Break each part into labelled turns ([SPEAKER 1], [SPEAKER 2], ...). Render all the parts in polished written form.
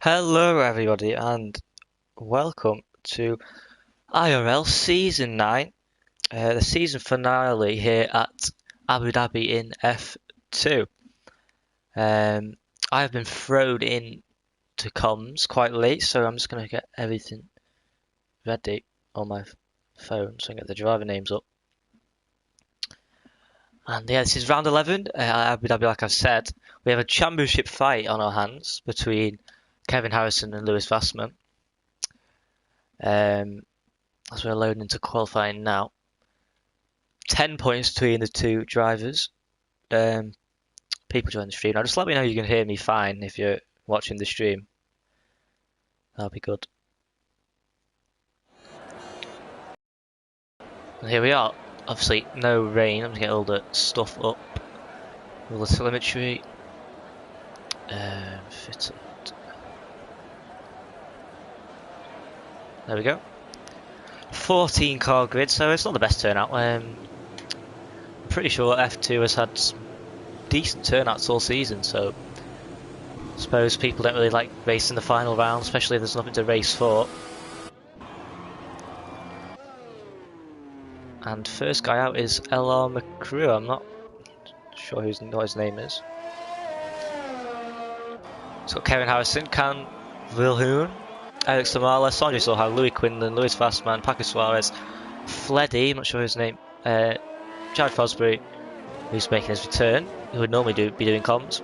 [SPEAKER 1] Hello, everybody, and welcome to IRL Season 9, the season finale here at Abu Dhabi in F2. Um, I have been thrown in to comms quite late, so I'm just going to get everything ready on my phone so I can get the driver names up. And yeah, this is round 11 at Abu Dhabi, like I've said. We have a championship fight on our hands between Kevin Harrison and Lewis Vassman. As we're loading into qualifying now. 10 points between the two drivers. People join the stream. Now just let me know you can hear me fine if you're watching the stream. That'll be good. And here we are. Obviously, no rain. I'm going to get all the stuff up. All the telemetry. Fit it. There we go. 14 car grid, so it's not the best turnout. I'm pretty sure F2 has had decent turnouts all season, so I suppose people don't really like racing the final round, especially if there's nothing to race for. And first guy out is LR McCrew. I'm not sure what his name is. It's got Kevin Harrison, Can Vilhoen, Alex Tamala, Sanjay Soha, Louis Quinlan, Lewis Vassman, Paco Suarez, Fleddy, I'm not sure his name, Jared Fosbury, who's making his return, who would normally be doing comms,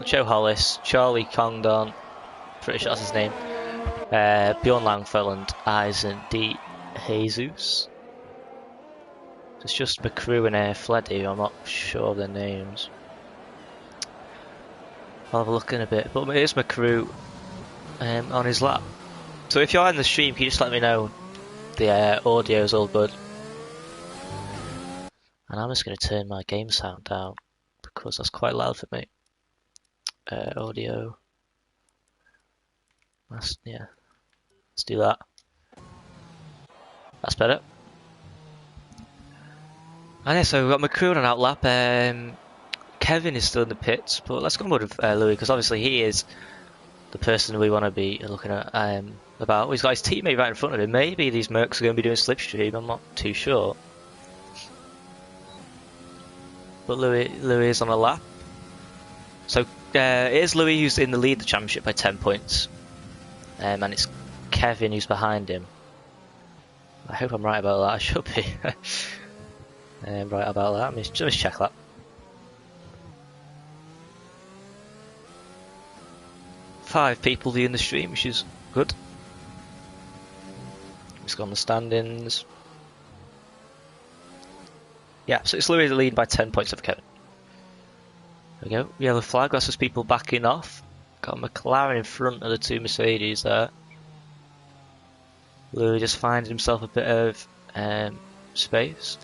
[SPEAKER 1] Joe Hollis, Charlie Congdon, pretty sure that's his name, Bjorn Langfell and Eisen D. Jesus. It's just McCrew and Fleddy, I'm not sure of their names. I'll have a look in a bit, but it is McCrew on his lap. So if you're in the stream, can you just let me know the audio's all good? And I'm just going to turn my game sound down because that's quite loud for me. Audio. Let's do that. That's better. And yeah, so we've got McCrew on an out lap. Kevin is still in the pits, but let's go on board with Louis because obviously he is the person we want to be looking at about. He's got his teammate right in front of him. Maybe these Mercs are going to be doing slipstream. I'm not too sure. But Louis is on a lap. So it is Louis who's in the lead of the championship by 10 points. And it's Kevin who's behind him. I hope I'm right about that. I should be right about that. Let me just check that. Five people viewing the stream, which is good. Let's go on the standings. Yeah, so it's Louis the lead by 10 points over Kevin. There we go. Yellow flag, that's just people backing off. Got a McLaren in front of the two Mercedes there. Louis just finds himself a bit of space.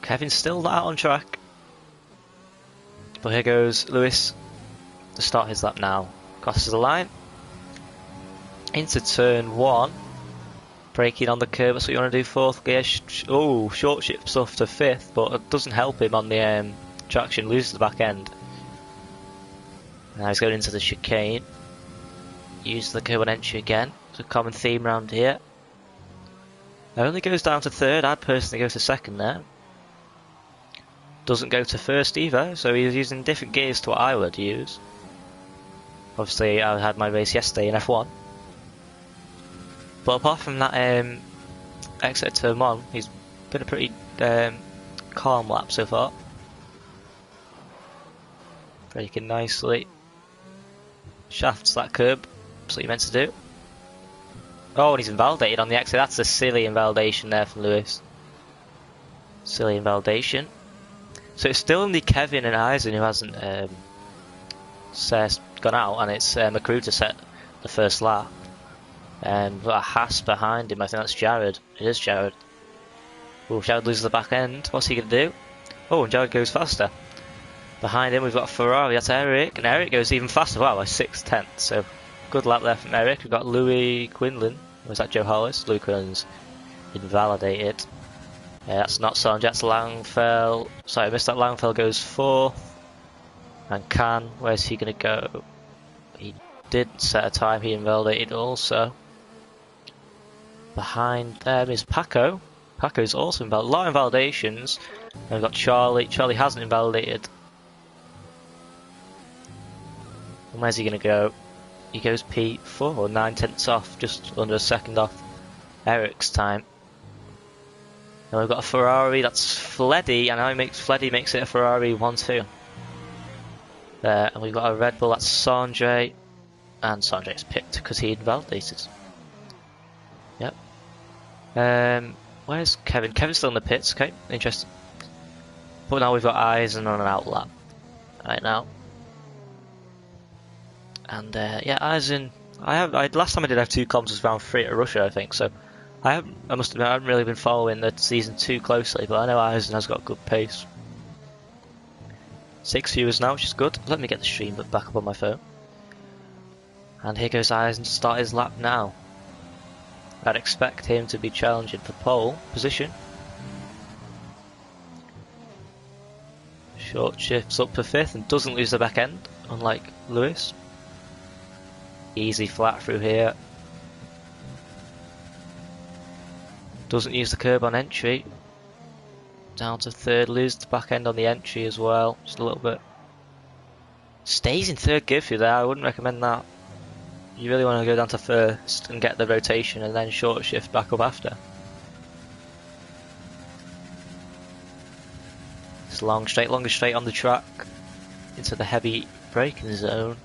[SPEAKER 1] Kevin's still not out on track. But here goes Lewis to start his lap now. Crosses the line. Into turn 1. Braking on the curve, that's what you want to do. Fourth gear. Short shifts off to fifth, but it doesn't help him on the traction. Loses the back end. Now he's going into the chicane. Use the curb on entry again. It's a common theme around here. Only goes down to third. I'd personally go to second there. Doesn't go to first either, so he's using different gears to what I would use. Obviously, I had my race yesterday in F1. But apart from that exit at turn 1, he's been a pretty calm lap so far. Braking nicely. Shafts that curb, that's what you're meant to do. Oh, and he's invalidated on the exit. That's a silly invalidation there from Lewis. Silly invalidation. So it's still only Kevin and Eisen who hasn't gone out, and it's McCrew to set the first lap. But a Haas behind him, I think that's Jared. It is Jared. Oh, Jared loses the back end. What's he going to do? Oh, and Jared goes faster. Behind him we've got a Ferrari, that's Eric, and Eric goes even faster, wow, by 6/10. So good lap there from Eric. We've got Louis Quinlan, or is that Joe Hollis? Louis Quinlan's invalidated. Yeah, that's not Sanjay, that's Langfell. Sorry, I missed that. Langfell goes 4th. And Can, where's he going to go? He did set a time, he invalidated also. Behind them is Paco. Paco's also invalidated. A lot of invalidations. And we've got Charlie. Charlie hasn't invalidated. And where's he going to go? He goes P4, 9/10 off, just under a second off Eric's time. And we've got a Ferrari, that's Fleddy, and Fleddy makes it a Ferrari 1-2. There, and we've got a Red Bull, that's Sanjay, and Sanjay's picked because he invalidated. Yep. Where's Kevin? Kevin's still in the pits, okay, interesting. But now we've got Eisen on an outlap right now. And yeah, Eisen, last time I did have 2 comps was round 3 at Russia, I think, so I must admit I haven't really been following the season too closely, but I know Eisen has got good pace. 6 viewers now, which is good. Let me get the stream back up on my phone. And here goes Eisen to start his lap now. I'd expect him to be challenging for pole position. Short shifts up to 5th and doesn't lose the back end, unlike Lewis. Easy flat through here. Doesn't use the curb on entry. Down to 3rd, loses the back end on the entry as well, just a little bit. Stays in 3rd gear through there, I wouldn't recommend that. You really want to go down to 1st and get the rotation and then short shift back up after. It's longest straight on the track into the heavy braking zone.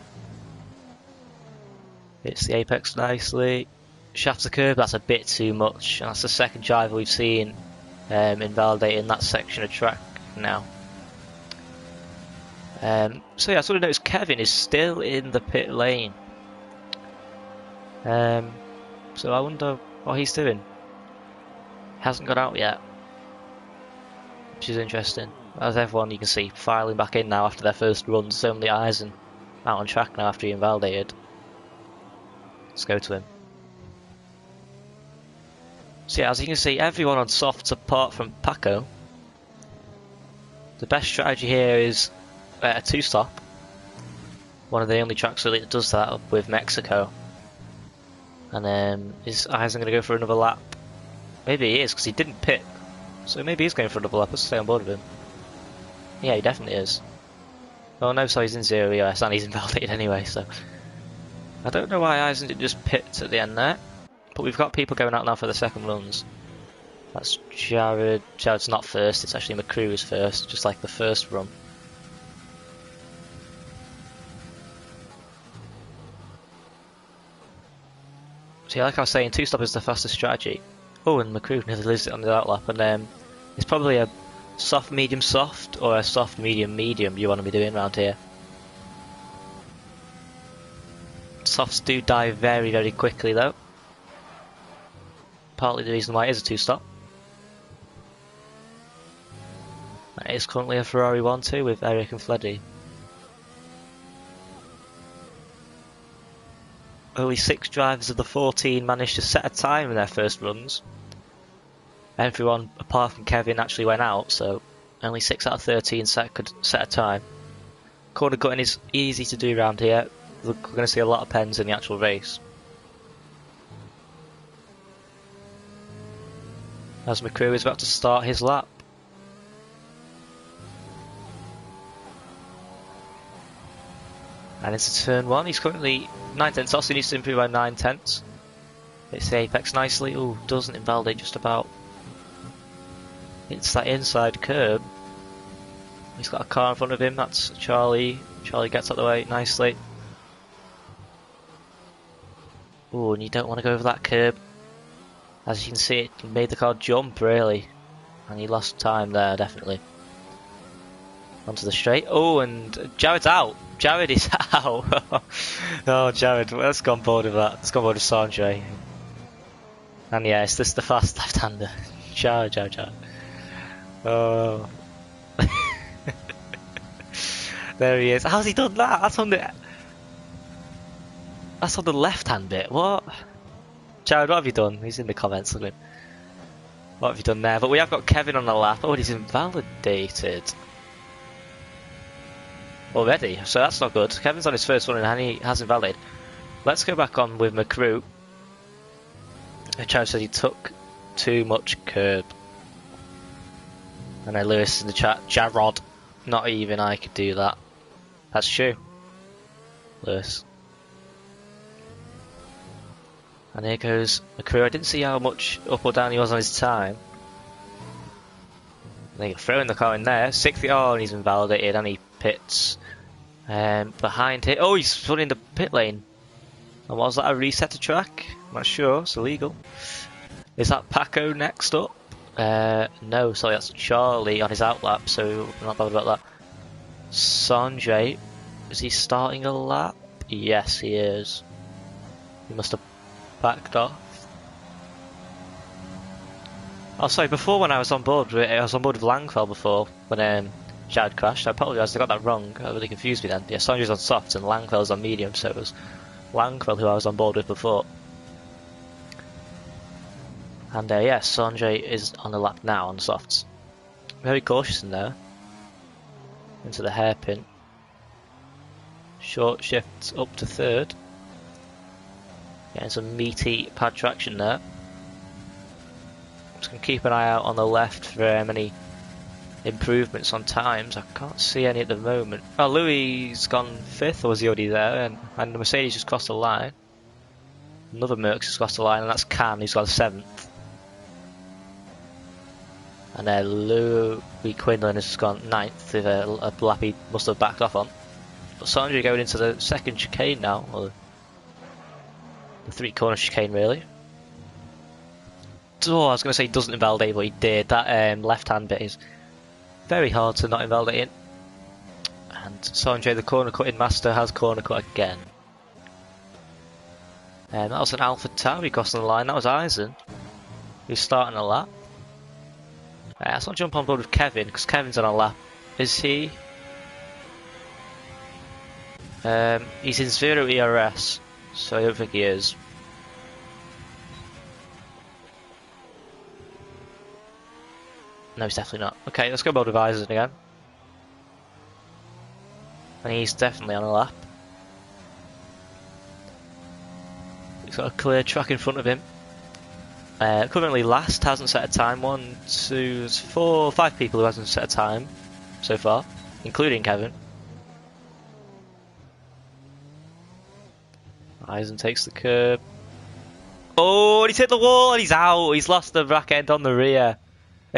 [SPEAKER 1] Hits the apex nicely. Shafts the curb, that's a bit too much. And that's the 2nd driver we've seen invalidating that section of track now. So yeah, I sort of noticed Kevin is still in the pit lane. So I wonder what he's doing. Hasn't got out yet, which is interesting. As everyone you can see filing back in now after their first runs. It's only Eisen out on track now after he invalidated. Let's go to him. So yeah, as you can see, everyone on softs apart from Paco. The best strategy here is a 2-stop. One of the only tracks really that does that, with Mexico. And then is Eisen going to go for another lap? Maybe he is, because he didn't pit. So maybe he's going for another lap. Let's stay on board with him. Yeah, he definitely is. Oh no, so he's in 0 EOS and he's invalidated anyway, so... I don't know why Eisen didn't just pit at the end there. But we've got people going out now for the 2nd runs. That's Jared. Jared's not 1st, it's actually McCrew is 1st, just like the 1st run. So yeah, like I was saying, 2-stop is the fastest strategy. Oh, and McCrew nearly loses it on the outlap, and it's probably a soft, medium, soft, or a soft, medium, medium you want to be doing around here. Softs do die very, very quickly though. Partly the reason why it is a 2-stop. It is currently a Ferrari 1-2 with Eric and Fleddy. Only 6 drivers of the 14 managed to set a time in their first runs. Everyone apart from Kevin actually went out, so only 6 out of 13 could set a time. Corner gutting is easy to do around here. We're going to see a lot of pens in the actual race. As McCrew is about to start his lap. And into turn 1, he's currently 9/10 off, so he needs to improve by 9/10. Hits the apex nicely. Ooh, doesn't invalidate just about. It's that inside curb. He's got a car in front of him, that's Charlie. Charlie gets out of the way nicely. Ooh, and you don't want to go over that curb. As you can see, it made the car jump really. And he lost time there, definitely. Onto the straight. Oh, and Jared's out. Jared is out. Oh, Jared, let's go on board with that. Let's go on board with Sanjay. And yeah, it's just the fast left-hander. Jared. Oh. There he is. How's he done that? That's on the left-hand bit. What? Jared, what have you done? He's in the comments. Look at him. What have you done there? But we have got Kevin on the lap. Oh, he's invalidated already, so that's not good. Kevin's on his first one and he has invalidated. Let's go back on with McCrew. Chow said he took too much curb. And then Lewis in the chat, Jarrod. Not even I could do that. That's true. Lewis. And here goes McCrew. I didn't see how much up or down he was on his time. They're throwing the car in there. 60. Oh, and he's invalidated and he pits. Behind it. Oh, he's running the pit lane. And was that a reset to track? I'm not sure. It's illegal. Is that Paco next up? No, sorry, that's Charlie on his outlap, so I'm not bothered about that. Sanjay, is he starting a lap? Yes, he is. He must have backed off. Oh, sorry, before when I was on board with Langfell before, when Jared crashed. I apologise, I got that wrong. That really confused me then. Yeah, Sanjay's on soft and Langfell's on medium, so it was Langfell who I was on board with before. And yeah, Sanjay is on the lap now on the softs. Very cautious in there. Into the hairpin. Short shifts up to third. Getting some meaty pad traction there. Just going to keep an eye out on the left for any improvements on times. I can't see any at the moment. Oh, Louis gone 5th, or was he already there? And the Mercedes just crossed the line. Another Mercs just crossed the line, and that's Can, who's got 7th. And Louis Quinlan has gone 9th with a lap he must have backed off on. But Sanjay going into the second chicane now, or the 3-corner chicane really. Oh, I was going to say he doesn't invalidate, but he did. That left-hand bit is very hard to not invalidate in. And Sanjay, the corner cutting master, has corner cut again. That was an Alpha Tauri crossing the line. That was Eisen, who's starting a lap. Let's not jump on board with Kevin, because Kevin's on a lap. Is he? He's in 0 ERS, so I don't think he is. No, he's definitely not. Okay, let's go board with Eisen again. And he's definitely on a lap. He's got a clear track in front of him. Currently last, hasn't set a time. 1, 2, 4, 5 people who hasn't set a time so far, including Kevin. Eisen takes the curb. Oh, and he's hit the wall and he's out. He's lost the rack end on the rear.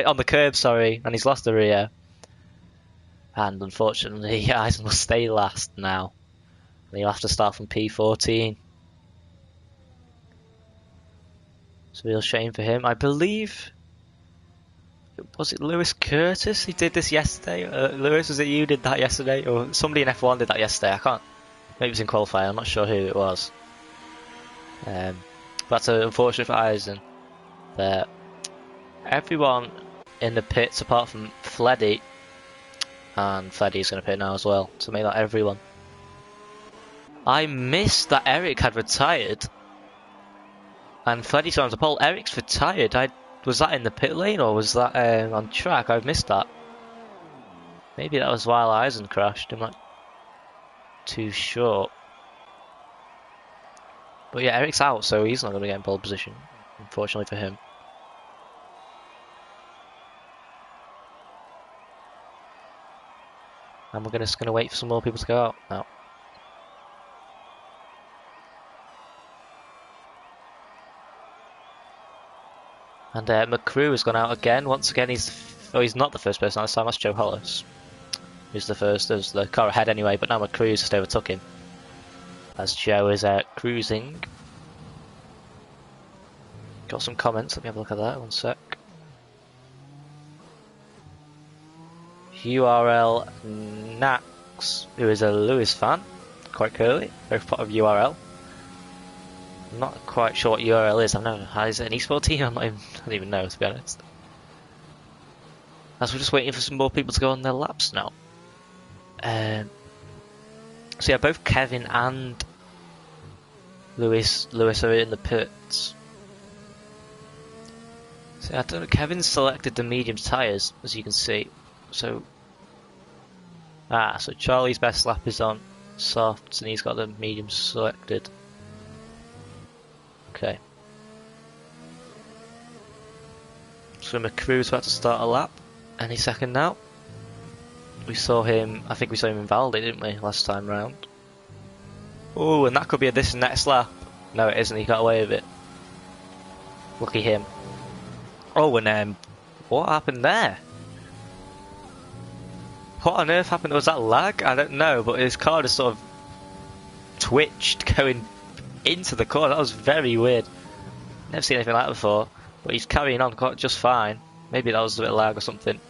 [SPEAKER 1] On the curb, sorry, and he's lost the rear. And unfortunately, Eisen will stay last now. And he'll have to start from P14. It's a real shame for him. I believe... Was it Lewis Curtis who did this yesterday? Lewis, was it you did that yesterday? Or somebody in F1 did that yesterday? I can't... Maybe it was in qualifying, I'm not sure who it was. But that's unfortunate for Eisen. That everyone in the pits apart from Fleddy, and Fleddy's going to pit now as well, to make that everyone. I missed that Eric had retired. And Fleddy's on the pole. Eric's retired. Was that in the pit lane or was that on track? I've missed that. Maybe that was while Eisen crashed. I'm not too sure. But yeah, Eric's out, so he's not going to get in pole position, unfortunately for him. And we're just going to wait for some more people to go out now. And McCrew has gone out again. Once again, he's not the first person this time. That's Joe Hollis, who's the first. There's the car ahead anyway, but now McCrew's just overtook him. As Joe is cruising. Got some comments. Let me have a look at that. 1 sec. URL Nax, who is a Lewis fan, quite clearly. Very part of URL. I'm not quite sure what URL is. I don't know. Is it an eSport team? I don't even know, to be honest. As we're just waiting for some more people to go on their laps now. So yeah, both Kevin and Lewis are in the pits. So I don't know, Kevin's selected the medium tyres, as you can see. So so Charlie's best lap is on softs and he's got the mediums selected. Okay. So McCrew's about to start a lap. Any second now. I think we saw him invalidate, didn't we, last time round? Oh, and that could be this next lap. No, it isn't, he got away with it. Lucky him. Oh, and what happened there? What on earth happened? Was that lag? I don't know, but his car just sort of twitched going into the corner. That was very weird. Never seen anything like that before. But he's carrying on just fine. Maybe that was a bit of lag or something.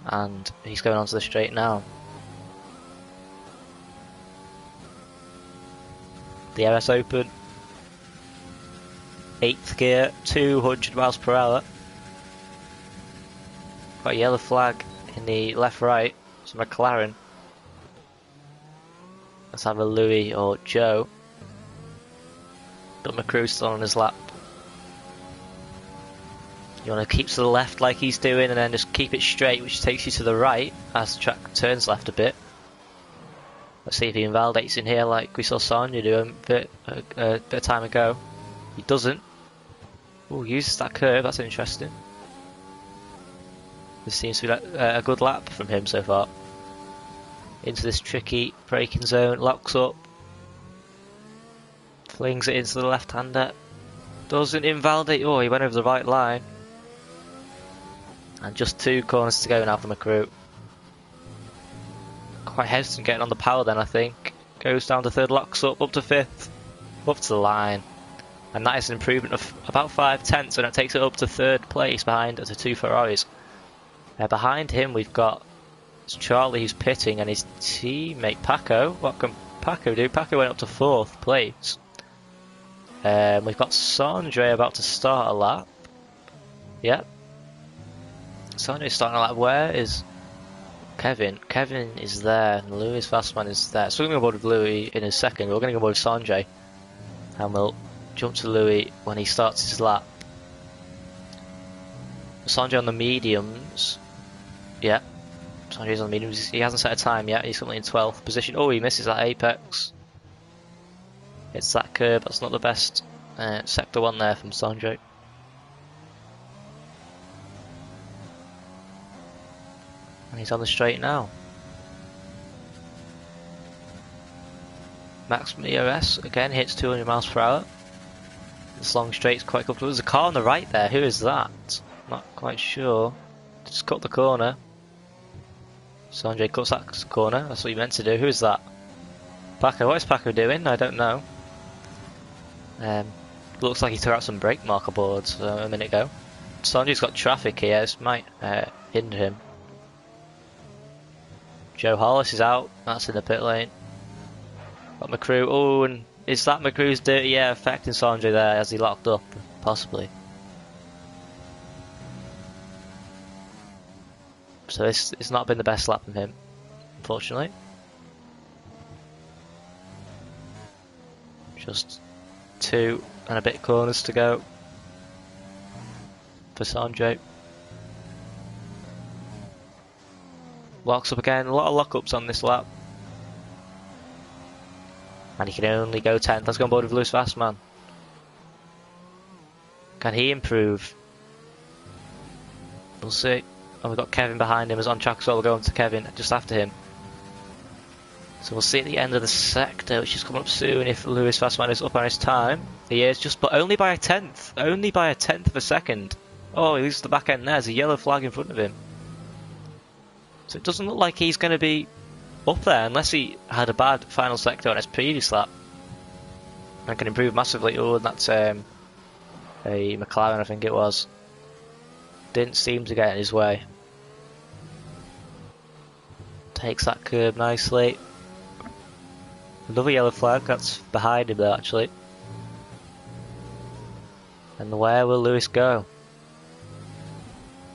[SPEAKER 1] And he's going onto the straight now. The RS Open. 8th gear, 200 miles per hour. Got a yellow flag in the left-right. It's a McLaren. Let's have a Louis or Joe. But McCrew's still on his lap. You want to keep to the left like he's doing and then just keep it straight, which takes you to the right as the track turns left a bit. Let's see if he invalidates in here like we saw Sonia do a bit of time ago. He doesn't. Oh, uses that curve, that's interesting. This seems to be like a good lap from him so far. Into this tricky braking zone, locks up. Flings it into the left-hander. Doesn't invalidate. Oh, he went over the right line. And just 2 corners to go now for McCrew. Quite hesitant getting on the power then, I think. Goes down to 3rd, locks up to 5th. Up to the line. And that is an improvement of about 5/10, and it takes it up to 3rd place behind the 2 Ferraris. Behind him we've got Charlie who's pitting and his teammate Paco. What can Paco do? Paco went up to 4th place. We've got Sandre about to start a lap. Yep. Sandre's starting a lap. Where is Kevin? Kevin is there, and Louis Fastman is there. So we're going to go aboard with Louis in a second. We're going to go aboard with Sandre. And we'll jump to Louis when he starts his lap. Sandre on the mediums. Yeah. Sandre's on the mediums. He hasn't set a time yet. He's currently in 12th position. Oh, he misses that apex. It's that curb. That's not the best sector 1 there from Sandre. And he's on the straight now. Max EOS again hits 200 miles per hour. This long straight's quite comfortable. There's a car on the right there. Who is that? Not quite sure. Just cut the corner. Sanjay cuts that corner. That's what you meant to do. Who is that? Paco. What is Paco doing? I don't know. Looks like he took out some brake marker boards a minute ago. Sanjay's got traffic here. This might hinder him. Joe Hollis is out. That's in the pit lane. Got McCrew. Oh, and is that McCrew's dirty air affecting Sanjay there as he locked up? Possibly. So it's not been the best lap from him, unfortunately. Just 2 and a bit corners to go for Sanjay. Locks up again. A lot of lockups on this lap. And he can only go 10th. Let's go on board with Lewis Fastman. Can he improve? We'll see. And we've got Kevin behind him as on track, so we'll go on to Kevin just after him. So we'll see at the end of the sector, which is coming up soon, if Lewis Fastman is up on his time. He is, but only by a 10th. Only by a 10th of a second. Oh, he loses the back end there. There's a yellow flag in front of him. So it doesn't look like he's going to be up there unless he had a bad final sector on his previous lap. And can improve massively. Oh, and that's a McLaren, I think it was. Didn't seem to get in his way. Takes that curb nicely. Another yellow flag, that's behind him there actually. And where will Lewis go?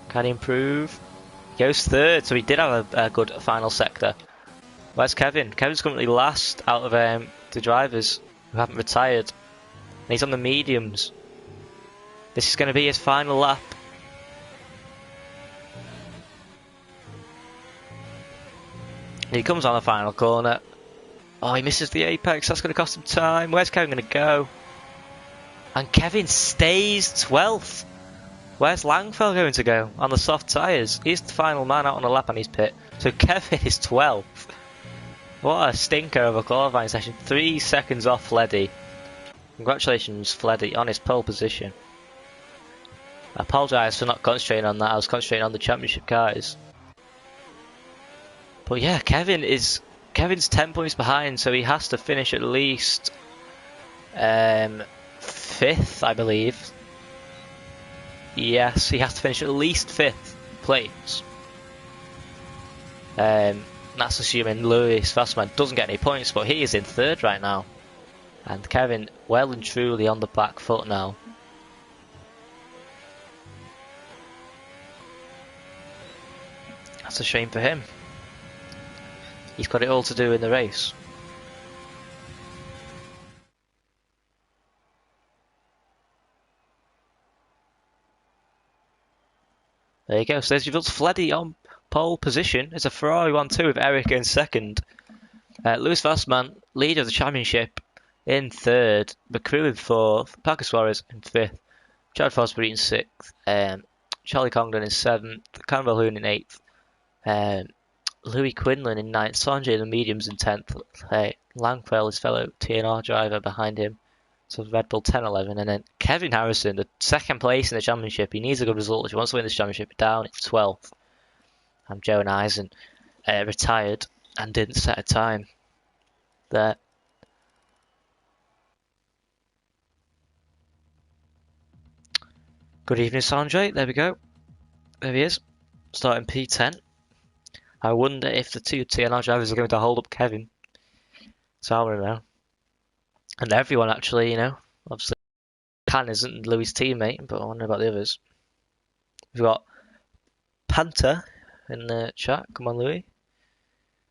[SPEAKER 1] Can he improve? He goes 3rd, so he did have a good final sector. Where's Kevin? Kevin's currently last out of the drivers who haven't retired. And he's on the mediums. This is going to be his final lap. He comes on the final corner. Oh, he misses the apex. That's going to cost him time. Where's Kevin going to go? And Kevin stays 12th. Where's Langfell going to go? On the soft tyres. He's the final man out on the lap on his pit. So Kevin is 12th. What a stinker of a qualifying session. 3 seconds off Fleddy. Congratulations, Fleddy, on his pole position. I apologise for not concentrating on that. I was concentrating on the championship cars. But yeah, Kevin's 10 points behind, so he has to finish at least 5th, I believe. Yes, he has to finish at least 5th place. That's assuming Lewis Fastman doesn't get any points, but he is in 3rd right now. And Kevin well and truly on the back foot now. That's a shame for him. He's got it all to do in the race. There you go. So there's your results. Fleddy on pole position. It's a Ferrari 1-2 with Eric in 2nd. Lewis Fastman, leader of the championship, in 3rd. McCrew in 4th. Parker Suarez in 5th. Chad Fosbury in 6th. Charlie Congdon in 7th. Campbell Hoon in 8th. Louis Quinlan in 9th. Sanjay the mediums in 10th. Langfell, his fellow TNR driver, behind him. So Red Bull 10-11, and then Kevin Harrison, the 2nd place in the championship. He needs a good result if he wants to win this championship. Down at 12th. And Joe and Eisen retired and didn't set a time there. Good evening, Sanjay. There we go. There he is, starting P10. I wonder if the 2 TNR drivers are going to hold up Kevin. So I don't know. And everyone actually, you know, obviously Pan isn't Louis' teammate, but I wonder about the others. We've got Panther in the chat. Come on, Louis.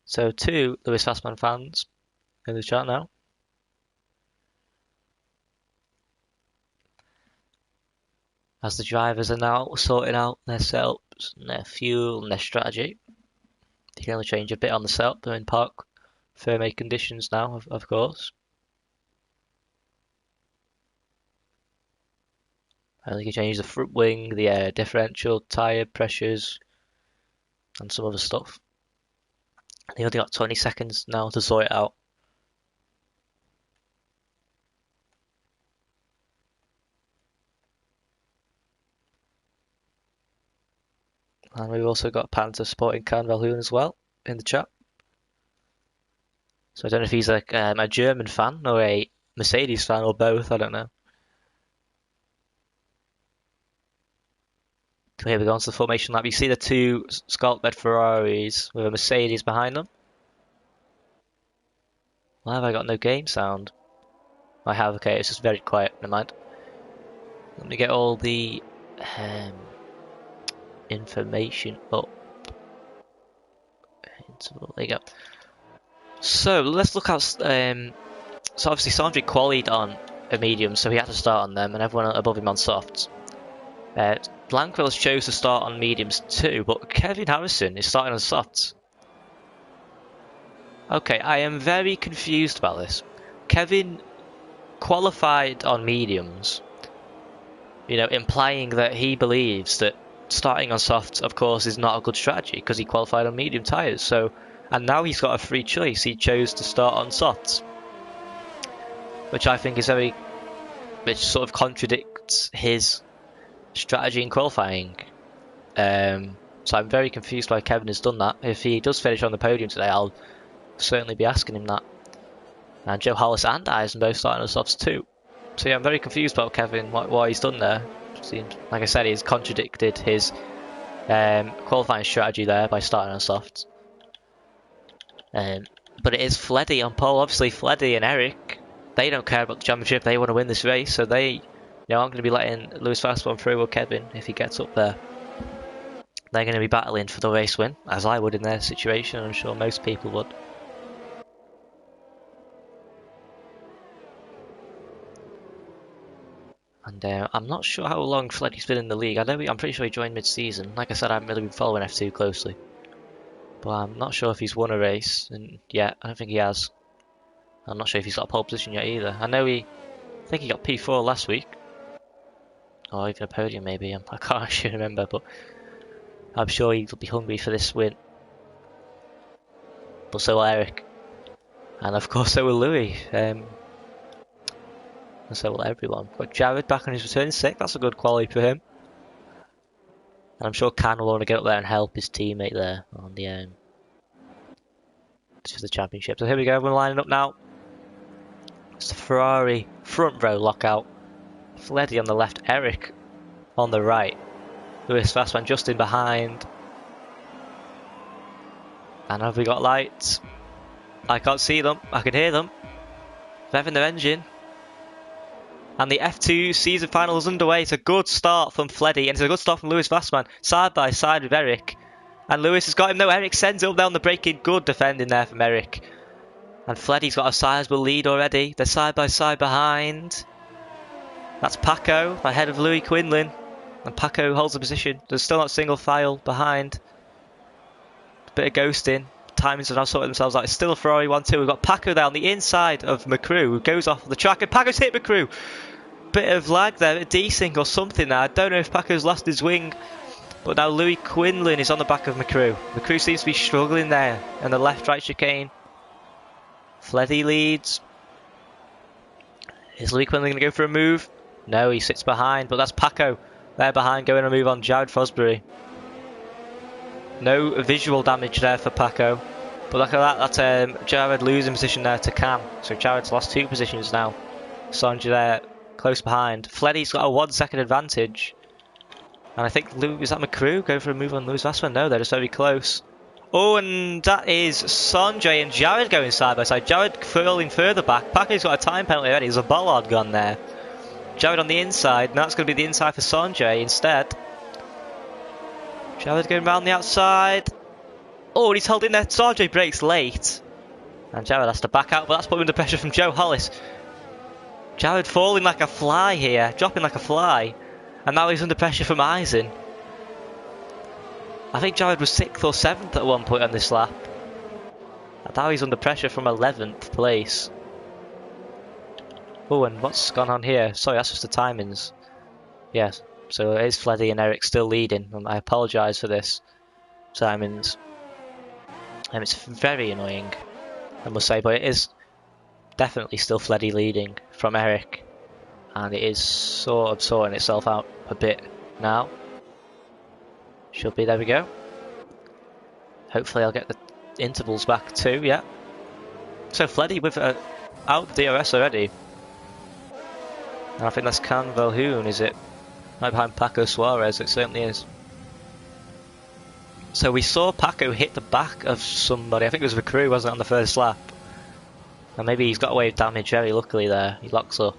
[SPEAKER 1] So 2 Louis Fastman fans in the chat now. As the drivers are now sorting out their setups and their fuel and their strategy. They can only change a bit on the setup. They're in park Ferme conditions now, of course. And they can change the front wing, the air differential, tyre pressures, and some other stuff. They only got 20 seconds now to sort it out. And we've also got Panther supporting Can Valhoen as well in the chat. So I don't know if he's like a German fan or a Mercedes fan or both, I don't know. So here we go onto the formation lap. You see the 2 scallop bed Ferraris with a Mercedes behind them. Why have I got no game sound? I have, okay, it's just very quiet, never mind. Let me get all the information up. There you go. So let's look at. So obviously Sandri qualied on a medium, so he had to start on them, and everyone above him on softs. Blankville chose to start on mediums too, but Kevin Harrison is starting on softs. Okay, I am very confused about this. Kevin qualified on mediums, you know, implying that he believes that starting on softs, of course, is not a good strategy because he qualified on medium tyres. So, and now he's got a free choice. He chose to start on softs, which I think is which sort of contradicts his strategy in qualifying. So I'm very confused why Kevin has done that. If he does finish on the podium today, I'll certainly be asking him that. And Joe Hollis and Eisen both starting on softs too. So yeah, I'm very confused about Kevin, why he's done there. Like I said, he's contradicted his qualifying strategy there by starting on softs. But it is Fleddy on pole. Obviously, Fleddy and Eric, they don't care about the championship. They want to win this race, so they, you know, aren't going to be letting Lewis Fastman through or Kevin if he gets up there. They're going to be battling for the race win, as I would in their situation. I'm sure most people would. And And I'm not sure how long Fleddy's been in the league. I'm pretty sure he joined mid-season. Like I said, I haven't really been following F2 closely. But I'm not sure if he's won a race yet. I don't think he has. I'm not sure if he's got a pole position yet either. I think he got P4 last week. Or even a podium maybe. I can't actually remember, but I'm sure he'll be hungry for this win. But so will Eric. And of course so will Louis. And so will everyone. Got Jared back on his return sick. That's a good quality for him. And I'm sure Can will want to get up there and help his teammate there on the for the championship. So here we go. We're lining up now. It's the Ferrari front row lockout. Fleddy on the left, Eric on the right. Lewis Fastman just in behind. And have we got lights? I can't see them. I can hear them. Revving their engine. And the F2 season final is underway. It's a good start from Fleddy, and it's a good start from Lewis Fastman, side by side with Eric. And Lewis has got him. No, Eric sends it up there on the braking. Good defending there from Eric. And Fleddy's got a sizable lead already. They're side by side behind. That's Paco ahead of Louis Quinlan. And Paco holds the position. There's still not single file behind. Bit of ghosting. Timings have now sorted themselves out. It's still a Ferrari 1-2. We've got Paco there on the inside of McCrew, who goes off the track. And Paco's hit McCrew. Bit of lag there, a desync or something there. I don't know if Paco's lost his wing. But now Louis Quinlan is on the back of McCrew. McCrew seems to be struggling there. And the left-right chicane. Fleddy leads. Is Louis Quinlan going to go for a move? No, he sits behind. But that's Paco there behind going to move on Jared Fosbury. No visual damage there for Paco. But look at that. That's Jared losing position there to Cam. So Jared's lost 2 positions now. Sonja there close behind. Fleddy's got a 1 second advantage. And I think, is that McCrew going for a move on Lewis Vassman? No, they're just very close. Oh, and that is Sanjay and Jared going side by side. Jared falling further back. Paco's got a time penalty already. There's a bollard gone there. Jared on the inside. Now that's going to be the inside for Sanjay instead. Jared going round the outside. Oh, and he's held in there. Sanjay breaks late. And Jared has to back out, but that's put him under pressure from Joe Hollis. Jared falling like a fly here. Dropping like a fly. And now he's under pressure from Eisen. I think Jared was 6th or 7th at one point on this lap. And now he's under pressure from 11th place. Oh, and what's gone on here? Sorry, that's just the timings. Yes, so it is Fleddy and Eric still leading. And I apologise for this timings. And it's very annoying, I must say. But it is definitely still Fleddy leading from Eric. And it is sort of sorting itself out a bit now. Should be, there we go. Hopefully I'll get the intervals back too, yeah. So Fleddy with out DRS already. And I think that's Can Valhoon, is it? Right behind Paco Suarez, it certainly is. So we saw Paco hit the back of somebody. I think it was the crew, wasn't it, on the first lap? And maybe he's got away with damage very luckily there. He locks up.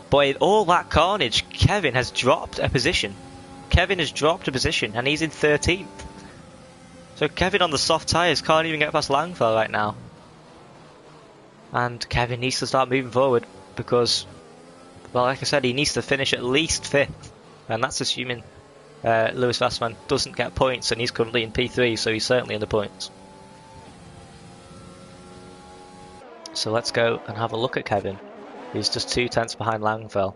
[SPEAKER 1] But in all that carnage, Kevin has dropped a position. Kevin has dropped a position, and he's in 13th. So Kevin on the soft tyres can't even get past Langfell right now. And Kevin needs to start moving forward because, well, like I said, he needs to finish at least 5th. And that's assuming Lewis Vassman doesn't get points, and he's currently in P3, so he's certainly in the points. So let's go and have a look at Kevin. He's just 2 tenths behind Langfell.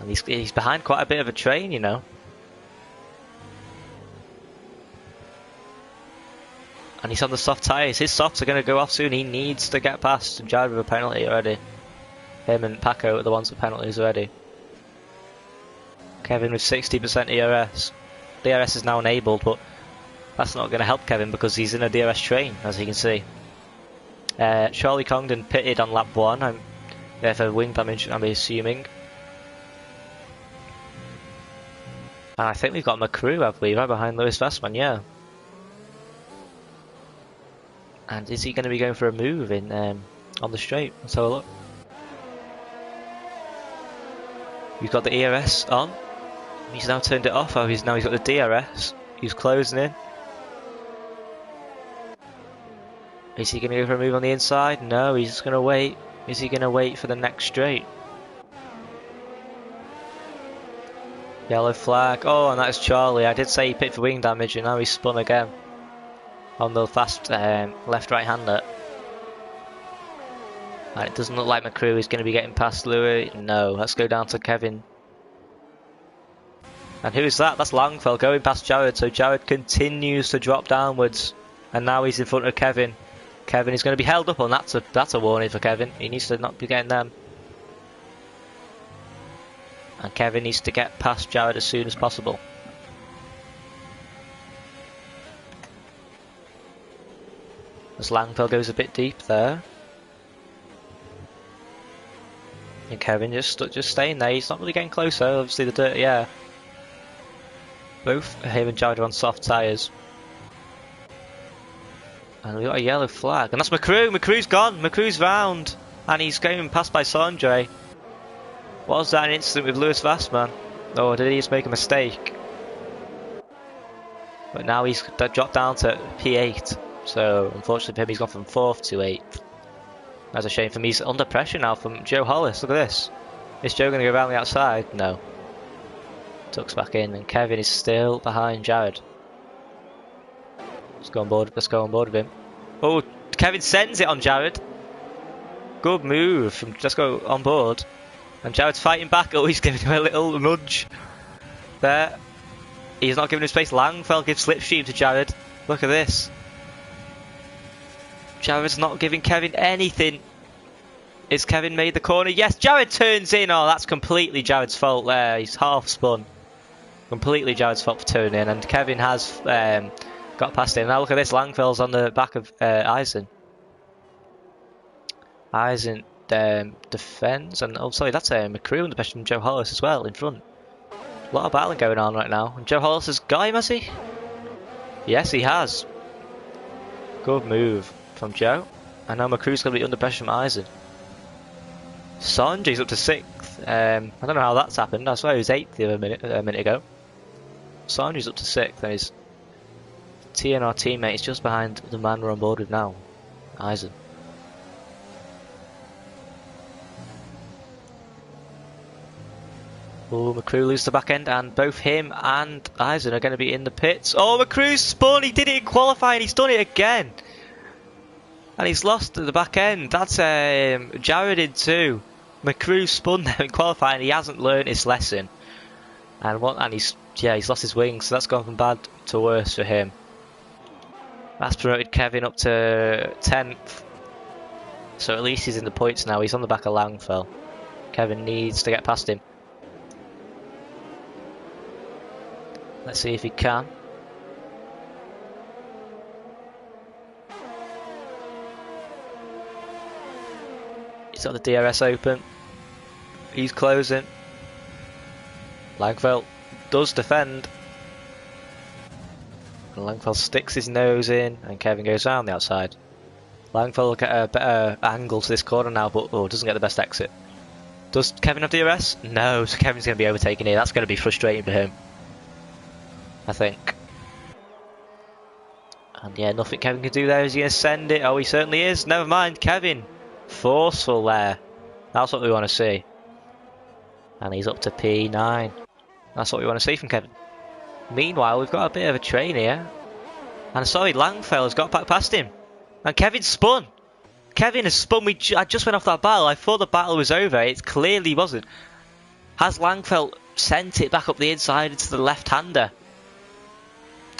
[SPEAKER 1] And he's behind quite a bit of a train, you know. And he's on the soft tyres. His softs are going to go off soon. He needs to get past Jared with a penalty already. Him and Paco are the ones with penalties already. Kevin with 60% ERS. DRS is now enabled, but that's not going to help Kevin because he's in a DRS train, as you can see. Charlie Congdon pitted on lap 1. There for wing damage, I'm assuming. And I think we've got McCrew, have we? Right behind Lewis Vassman, yeah. And is he going to be going for a move in on the straight? Let's have a look. He's got the ERS on. He's now turned it off. Oh, he's got the DRS. He's closing in. Is he going to go for a move on the inside? No, he's just going to wait. Is he going to wait for the next straight? Yellow flag. Oh, and that's Charlie. I did say he picked for wing damage, and now he's spun again on the fast left-right hander. And it doesn't look like McCrew is going to be getting past Louis. No, let's go down to Kevin. And who's that? That's Langfeld going past Jared. So Jared continues to drop downwards, and now he's in front of Kevin. Kevin is going to be held up on. That's a warning for Kevin. He needs to not be getting them. And Kevin needs to get past Jared as soon as possible. As Langfeld goes a bit deep there. And Kevin just staying there. He's not really getting closer. Obviously the dirty air. Both him and Jared are on soft tyres. And we've got a yellow flag. And that's McCrew. McCrew's gone. McCrew's round. And he's going past by Sanjay. Was that an incident with Lewis Vassman? Or did he just make a mistake? But now he's dropped down to P8. So unfortunately for him, he's gone from 4th to 8th. That's a shame for me. He's under pressure now from Joe Hollis. Look at this. Is Joe going to go around the outside? No. Tucks back in, and Kevin is still behind Jared. Let's go on board with him. Oh, Kevin sends it on Jared. Good move. Let's go on board. And Jared's fighting back. Oh, he's giving him a little nudge. There. He's not giving him space. Langfeld gives slipstream to Jared. Look at this. Jared's not giving Kevin anything. Is Kevin made the corner? Yes, Jared turns in. Oh, that's completely Jared's fault there. He's half spun. Completely Jared's fault for turning in. And Kevin has got past him. Now look at this. Langfeld's on the back of Eisen. Eisen defends. And oh, sorry, that's McCrew under pressure from Joe Hollis as well in front. A lot of battling going on right now. And Joe Hollis has got him, has he? Yes, he has. Good move from Joe. And now McCrew's going to be under pressure from Eisen. Sanjay's up to 6th. I don't know how that's happened. I swear he was 8th a minute ago. Sanjay's up to 6th, and his TNR teammate is just behind the man we're on board with now, Eisen. Oh, McCrew loses the back end, and both him and Eisen are going to be in the pits. Oh, McCrew's spun! He did it in qualifying, he's done it again! And he's lost at the back end. That's Jared in 2. McCrew spun there in qualifying. He hasn't learned his lesson, and he's lost his wings. So that's gone from bad to worse for him. That's promoted Kevin up to 10th. So at least he's in the points now. He's on the back of Langfeld. Kevin needs to get past him. Let's see if he can. He's got the DRS open. He's closing. Langfeld does defend. And Langfeld sticks his nose in, and Kevin goes around the outside. Langfeld will get a better angle to this corner now, but doesn't get the best exit. Does Kevin have DRS? No, so Kevin's going to be overtaken here. That's going to be frustrating for him, I think. And yeah, nothing Kevin can do there. Is he going to send it? Oh, he certainly is. Never mind, Kevin. Forceful there. That's what we want to see. And he's up to P9. That's what we want to see from Kevin. Meanwhile, we've got a bit of a train here. And sorry, Langfeld has got back past him. And Kevin spun. Kevin has spun. I just went off that battle. I thought the battle was over. It clearly wasn't. Has Langfeld sent it back up the inside into the left-hander?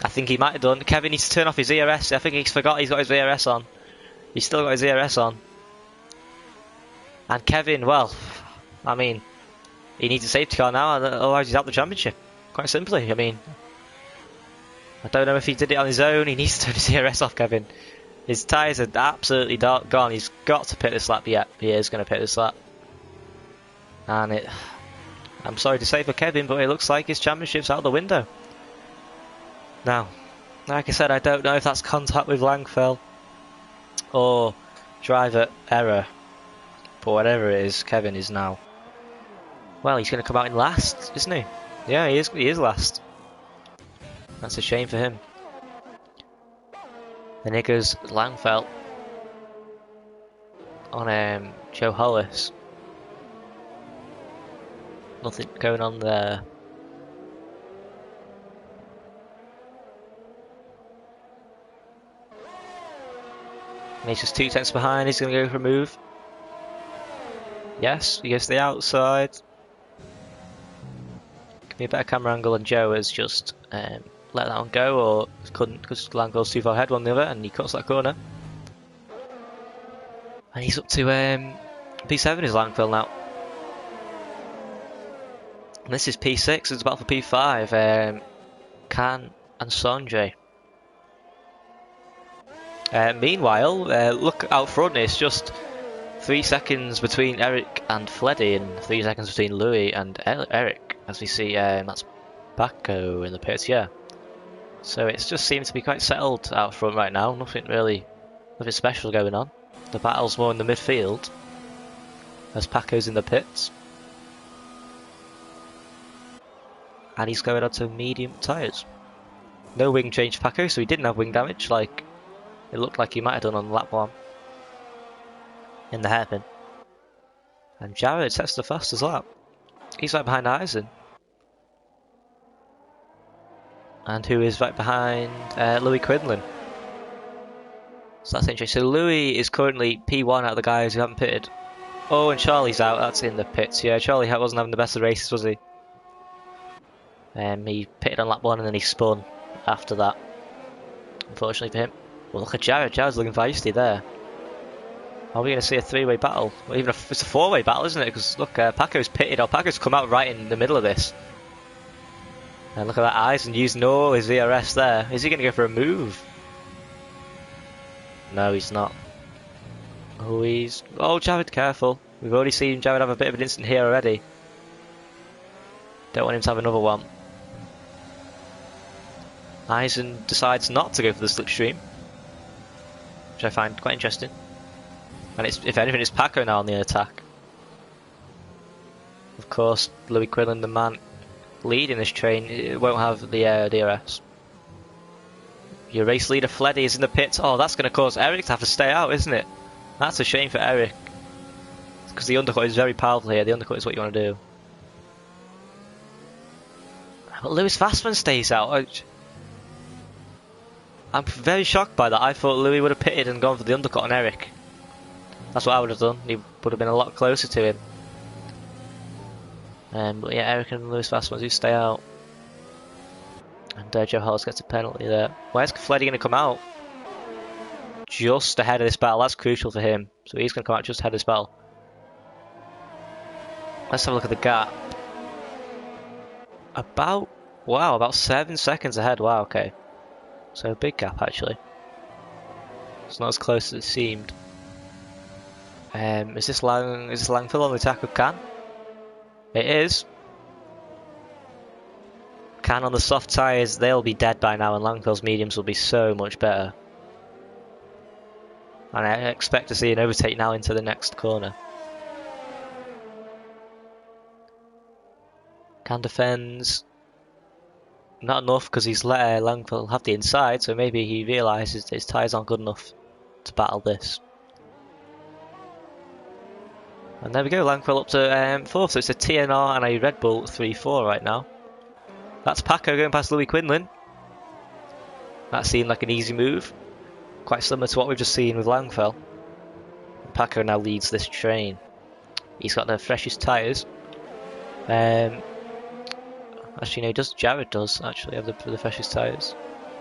[SPEAKER 1] I think he might have done. Kevin needs to turn off his ERS. I think he's forgot he's got his ERS on. He's still got his ERS on. And Kevin, well, I mean, he needs a safety car now, otherwise he's out the championship. Quite simply, I mean, I don't know if he did it on his own. He needs to turn his ERS off, Kevin. His tyres are absolutely gone. He's got to pit this lap. Yeah, he is going to pit this lap. And I'm sorry to say for Kevin, but it looks like his championship's out the window. Now, like I said, I don't know if that's contact with Langfeld or driver error. But whatever it is, Kevin is now. Well, he's going to come out in last, isn't he? Yeah, he is last. That's a shame for him. Then here goes Langfeld. on Joe Hollis. Nothing going on there. And he's just 2 tenths behind. He's going to go for a move. Yes, he goes to the outside. Give me a better camera angle, and Joe has just let that one go, or couldn't because Langfield's too far ahead one the other, and he cuts that corner. And he's up to P7 is Langfield now. And this is P6, it's about for P5. Can and Sanjay. Meanwhile, look out front, it's just 3 seconds between Eric and Fleddy, and 3 seconds between Louis and Eric, as we see that's Paco in the pits, yeah. So it just seems to be quite settled out front right now, nothing special going on. The battle's more in the midfield, as Paco's in the pits. And he's going on to medium tyres. No wing change for Paco, so he didn't have wing damage like it looked like he might have done on lap 1 in the hairpin. And Jared sets the fastest lap. He's right behind Eisen. And who is right behind Louis Quinlan. So that's interesting. So Louis is currently P1 out of the guys who haven't pitted. Oh, and Charlie's out. That's in the pits. Yeah, Charlie wasn't having the best of races, was he? He pitted on lap 1 and then he spun after that. Unfortunately for him. Well, look at Jared. Jared's looking feisty there. Are we going to see a 3-way battle? Well, even it's a 4-way battle, isn't it? Because look, Paco's pitted. Or Paco's come out right in the middle of this. And look at that Eisen using all his VRS there. Is he going to go for a move? No, he's not. Oh, Jared, careful. We've already seen Jared have a bit of an incident here already. Don't want him to have another one. Eisen decides not to go for the slipstream, which I find quite interesting. And if anything, it's Paco now on the attack. Of course, Louis Quinlan, the man leading this train, won't have the DRS. Your race leader Fleddy is in the pits. Oh, that's going to cause Eric to have to stay out, isn't it? That's a shame for Eric. Because the undercut is very powerful here. The undercut is what you want to do. But Lewis Fassman stays out. I'm very shocked by that. I thought Louis would have pitted and gone for the undercut on Eric. That's what I would have done. He would have been a lot closer to him. But yeah, Eric and Lewis Fassman do stay out. And Joe Hollis gets a penalty there. Where's Fleddy going to come out? Just ahead of this battle. That's crucial for him. So he's going to come out just ahead of this battle. Let's have a look at the gap. About 7 seconds ahead. Wow, okay. So a big gap actually. It's not as close as it seemed. Is this Langfield on the attack of Can? It is. Can on the soft tyres, they'll be dead by now, and Langfield's mediums will be so much better. And I expect to see an overtake now into the next corner. Can defends. Not enough because he's let Langfield have the inside, so maybe he realises his tyres aren't good enough to battle this. And there we go, Langfield up to 4th, so it's a TNR and a Red Bull 3-4 right now. That's Paco going past Louis Quinlan. That seemed like an easy move. Quite similar to what we've just seen with Langfield. And Paco now leads this train. He's got the freshest tyres. Actually, no, Jared does actually have the freshest tyres.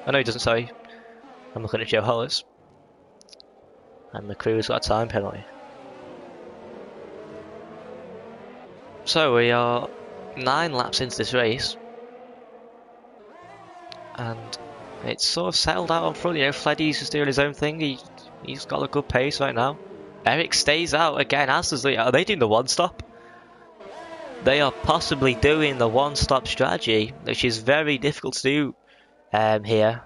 [SPEAKER 1] Oh no, he doesn't, sorry. I'm looking at Joe Hollis. And the crew's got a time penalty. So we are 9 laps into this race. And it's sort of settled out on front, you know, Fleddy's just doing his own thing, he's got a good pace right now. Eric stays out again, as does Lee. Are they doing the one-stop? They are possibly doing the one-stop strategy, which is very difficult to do here.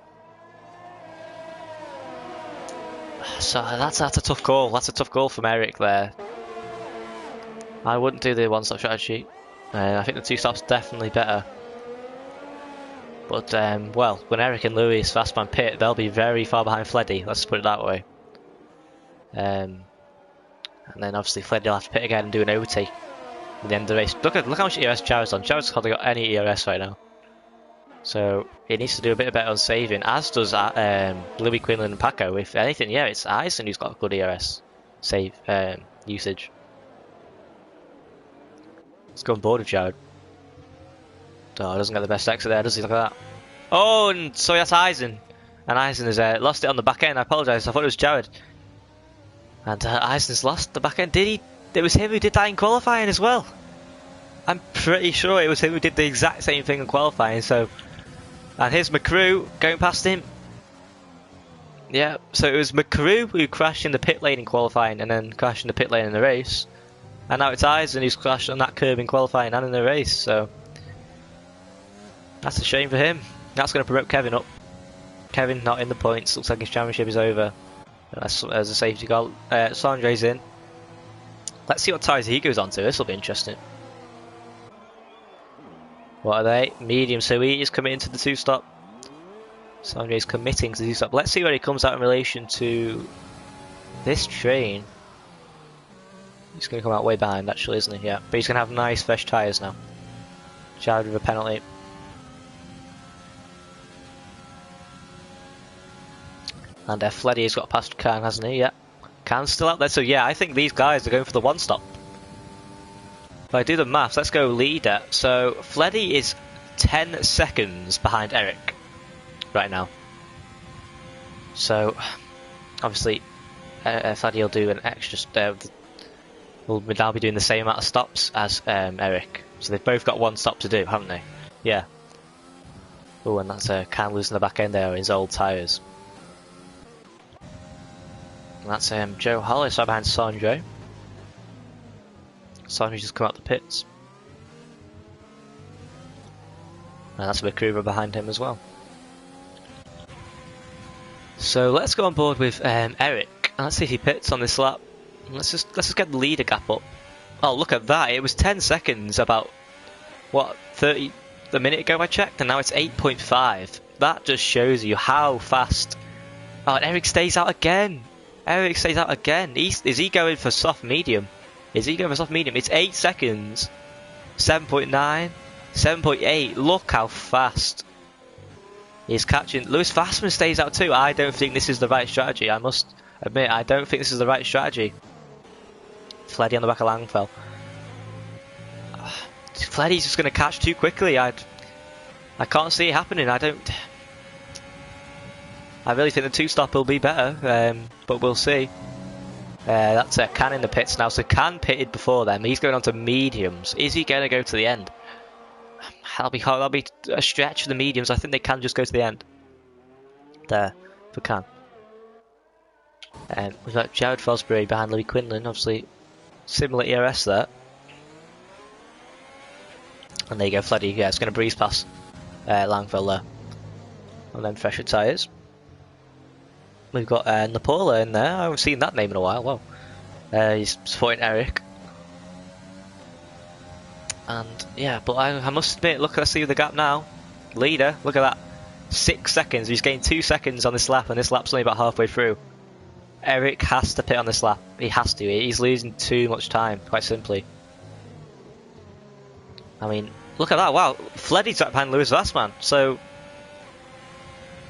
[SPEAKER 1] So that's a tough call. That's a tough call from Eric there. I wouldn't do the one-stop strategy. I think the 2-stop's definitely better. But, well, when Eric and Louis fastman pit, they'll be very far behind Fleddy, let's put it that way. And And then obviously Fleddy will have to pit again and do an overtake at the end of the race. Look how much ERS Jared's on. Jared's hardly got any ERS right now. So he needs to do a bit better on saving, as does Louis Quinlan and Paco. If anything, yeah, it's Eisen who's got good ERS save usage. Let's go on board with Jared. Oh, doesn't get the best exit there, does he? Look at that. Oh, and so that's Eisen. And Eisen has lost it on the back end. I apologise, I thought it was Jared. And Eisen's lost the back end. Did he? It was him who did that in qualifying as well. I'm pretty sure it was him who did the exact same thing in qualifying. So, and here's McCrew going past him. Yeah, so it was McCrew who crashed in the pit lane in qualifying and then crashed in the pit lane in the race. And now it's Eisen who's crashed on that curb in qualifying and in the race. So that's a shame for him. That's going to promote Kevin up. Kevin not in the points. Looks like his championship is over. As a safety car. Sandre's in. Let's see what tyres he goes on to. This will be interesting. What are they? Medium. So he is committing to the two-stop. Sandre's committing to the two-stop. Let's see where he comes out in relation to this train. He's going to come out way behind, actually, isn't he? Yeah. But he's going to have nice fresh tyres now. Jared with a penalty. And Fleddy has got past Khan, hasn't he? Yeah. Khan's still out there. So yeah, I think these guys are going for the one stop. If I do the maths, let's go leader. So Fleddy is 10 seconds behind Eric right now. So obviously Fleddy will do an extra. Will now be doing the same amount of stops as Eric. So they've both got one stop to do, haven't they? Yeah. Oh, and that's Khan losing the back end there in his old tyres. And that's Joe Hollis right behind Sandro. Sandro just come out the pits. And that's McCrew behind him as well. So let's go on board with Eric. And let's see if he pits on this lap. Let's just get the leader gap up. Oh, look at that! It was 10 seconds about what 30 a minute ago I checked, and now it's 8.5. That just shows you how fast. Oh, and Eric stays out again. Eric stays out again. Is he going for soft medium? Is he going for soft medium? It's 8 seconds. 7.9, 7.8. Look how fast he's catching. Lewis Fassman stays out too. I don't think this is the right strategy. I must admit, I don't think this is the right strategy. Fleddy on the back of Langfell. Fleddy's just going to catch too quickly. I can't see it happening. I really think the two-stop will be better, but we'll see. That's Khan in the pits now. So Khan pitted before them. He's going on to mediums. Is he going to go to the end? That'll be a stretch for the mediums. I think they can just go to the end. There, for Khan. We've got Jared Fosbury behind Louis Quinlan, obviously similar ERS there. And there you go, Fleddy, yeah, it's going to breeze past Langfell there. And then fresher tyres. We've got Napola in there, I haven't seen that name in a while, wow. He's supporting Eric. And yeah, but I must admit, let's see the gap now. Leader, look at that. 6 seconds, he's gained 2 seconds on this lap, and this lap's only about halfway through. Eric has to pit on this lap. He has to. He's losing too much time, quite simply. I mean, look at that. Wow, Fleddy's right behind Lewis Vassman. So,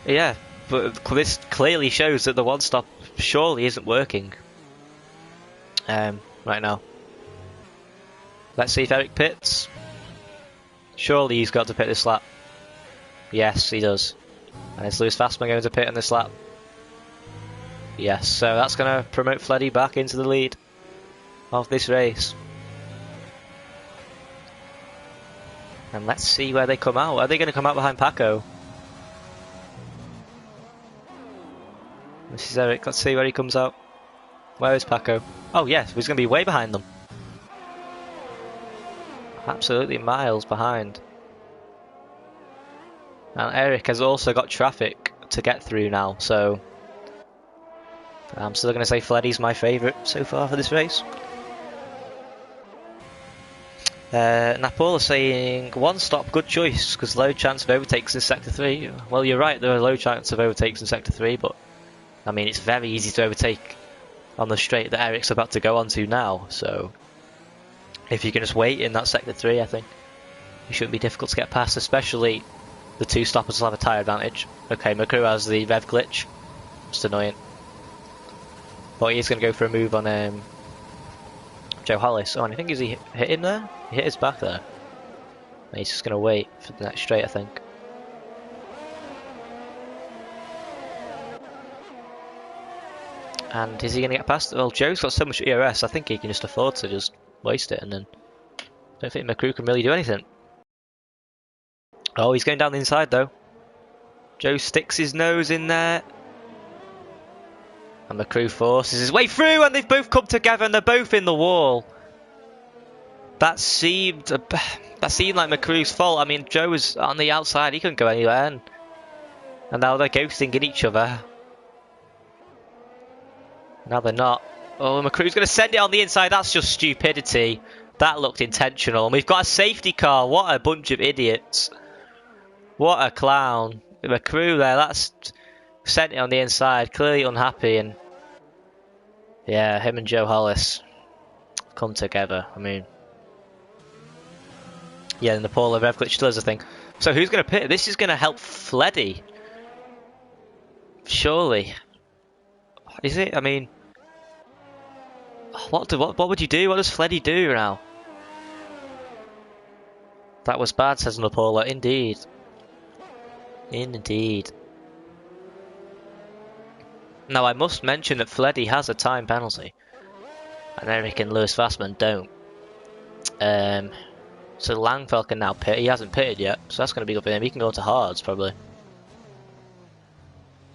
[SPEAKER 1] yeah, but this clearly shows that the one stop surely isn't working right now. Let's see if Eric pits. Surely he's got to pit this lap. Yes, he does. And is Lewis Vassman going to pit on this lap? Yes, so that's going to promote Fleddy back into the lead of this race. And let's see where they come out. Are they going to come out behind Paco? This is Eric. Let's see where he comes out. Where is Paco? Oh yes, he's going to be way behind them. Absolutely miles behind. And Eric has also got traffic to get through now, so I'm still going to say Fleddy's my favourite so far for this race. Napola saying one stop, good choice, because low chance of overtakes in sector 3. Well, you're right, there are low chance of overtakes in sector 3, but I mean it's very easy to overtake on the straight that Eric's about to go onto now. So if you can just wait in that sector 3, I think it shouldn't be difficult to get past, especially the 2 stoppers will have a tyre advantage. Okay, McCrew has the rev glitch. Just annoying. But he's going to go for a move on Joe Hollis. Oh, and I think he hit him there? He hit his back there. And he's just going to wait for the next straight, I think. And is he going to get past? Well, Joe's got so much ERS, I think he can just afford to just waste it, and then I don't think McCrew can really do anything. Oh, he's going down the inside though. Joe sticks his nose in there. And McCrew forces his way through, and they've both come together, and they're both in the wall. That seemed like McCrew's fault. I mean, Joe was on the outside; he couldn't go anywhere, and now they're ghosting in each other. Now they're not. Oh, McCrew's going to send it on the inside. That's just stupidity. That looked intentional. And we've got a safety car. What a bunch of idiots. What a clown. McCrew there, that's sent it on the inside. Clearly unhappy. And yeah, him and Joe Hollis come together. I mean, yeah, and the Paula rev glitch still is a thing. So who's going to pit? This is going to help Fleddy. Surely. Is it? I mean, what would you do? What does Fleddy do now? That was bad, says Napola. Indeed. Indeed. Now I must mention that Fleddy has a time penalty, and Eric and Lewis Fassman don't. So Langfell can now pit. He hasn't pitted yet, so that's going to be good for him. He can go to hards probably.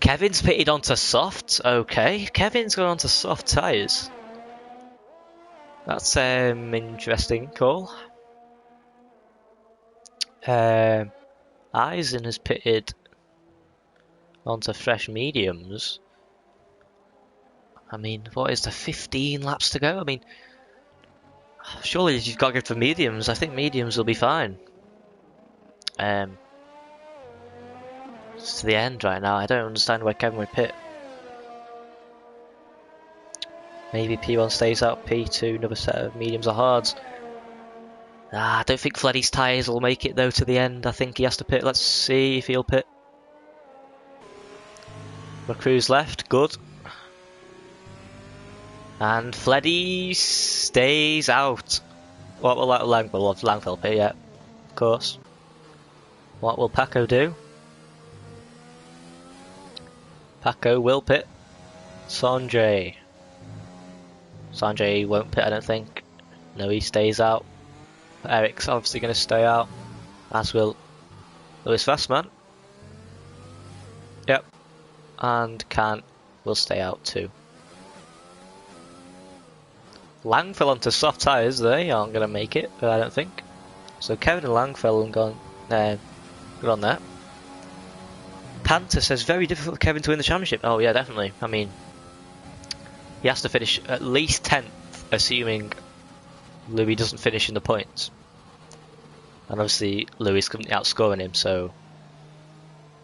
[SPEAKER 1] Kevin's pitted onto softs. Okay, Kevin's gone onto soft tyres. That's interesting call. Eisen has pitted onto fresh mediums. I mean, what is there, 15 laps to go? I mean, surely you've got to go for mediums. I think mediums will be fine. It's to the end right now. I don't understand why Kevin would pit. Maybe P1 stays out, P2 another set of mediums or hards. I don't think Fleddy's tyres will make it though to the end. I think he has to pit. Let's see if he'll pit. McCrew's left, good. And Fleddy stays out. What will Langfell pit? Yeah, of course. What will Paco do? Paco will pit. Sanjay won't pit, I don't think. No, he stays out. Eric's obviously going to stay out, as will Lewis Fassman. Yep. And Kant will stay out too. Langfell onto soft tyres, they aren't going to make it, I don't think. So Kevin and Langfell have gone good on that. Panther says, very difficult for Kevin to win the championship. Oh yeah, definitely. I mean, he has to finish at least 10th, assuming Louis doesn't finish in the points. And obviously Louis couldn't outscoring him, so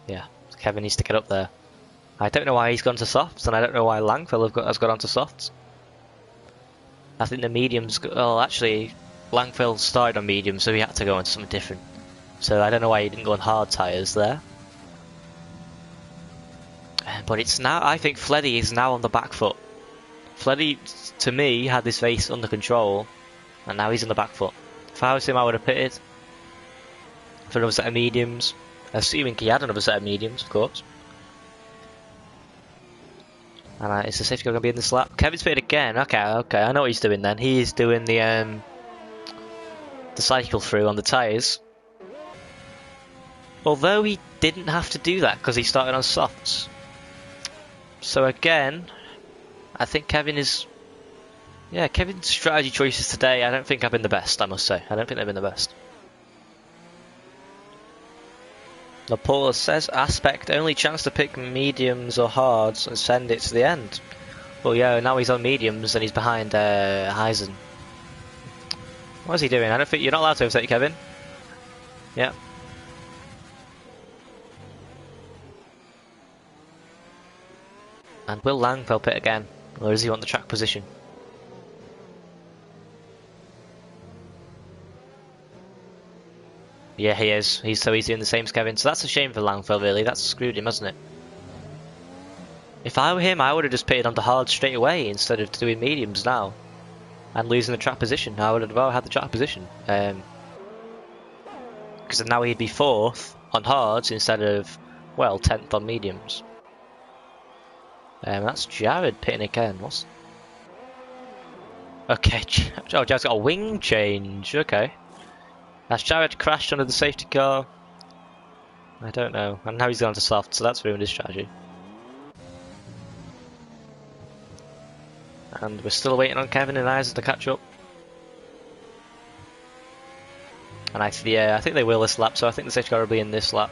[SPEAKER 1] yeah, Kevin needs to get up there. I don't know why he's gone to softs, and I don't know why Langfell has got onto softs. I think the mediums, well actually Langfell started on mediums, so he had to go into something different. So I don't know why he didn't go on hard tyres there. But it's now, I think Fleddy is now on the back foot. Fleddy, to me, had this race under control, and now he's on the back foot. If I was him, I would have pitted for another set of mediums, assuming he had another set of mediums, of course. And is the safety car going to be in this lap? Kevin's pitted again. Okay, I know what he's doing then. He's doing the cycle through on the tyres. Although he didn't have to do that because he started on softs. So again, I think Kevin is... Yeah, Kevin's strategy choices today, I don't think have been the best, I must say. I don't think they've been the best. Paula says, Aspect, only chance to pick mediums or hards and send it to the end. Well, yeah, now he's on mediums and he's behind Heisen. What is he doing? I don't think you're not allowed to overtake Kevin. Yeah. And will Langfell pit again? Or does he want the track position? Yeah, he is. He's doing the same as Kevin. So that's a shame for Langford, really. That's screwed him, hasn't it? If I were him, I would have just pitted onto hard straight away instead of doing mediums now and losing the track position. I would have rather had the track position. Because now he'd be 4th on hards instead of, well, 10th on mediums. That's Jared pitting again. What's... Okay, oh, Jared's got a wing change. Okay. Has Jared crashed under the safety car? I don't know. And now he's gone to soft, so that's ruined his strategy. And we're still waiting on Kevin and Isaac to catch up. And I think they will this lap, so I think the safety car will be in this lap.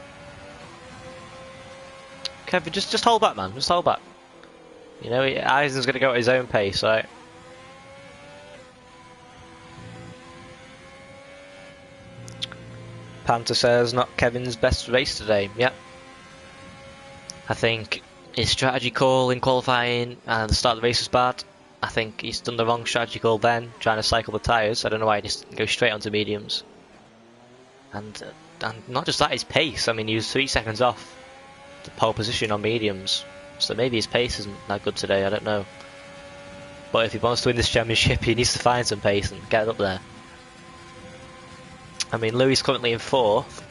[SPEAKER 1] Kevin, just hold back, man. Just hold back. You know, Eisen's going to go at his own pace, right? Panther says not Kevin's best race today. Yep. I think his strategy call in qualifying and the start of the race was bad. I think he's done the wrong strategy call then, trying to cycle the tyres. I don't know why he just didn't go straight onto mediums. And not just that, his pace. I mean, he was 3 seconds off the pole position on mediums. So maybe his pace isn't that good today, I don't know. But if he wants to win this championship, he needs to find some pace and get it up there. I mean, Louis currently in 4th.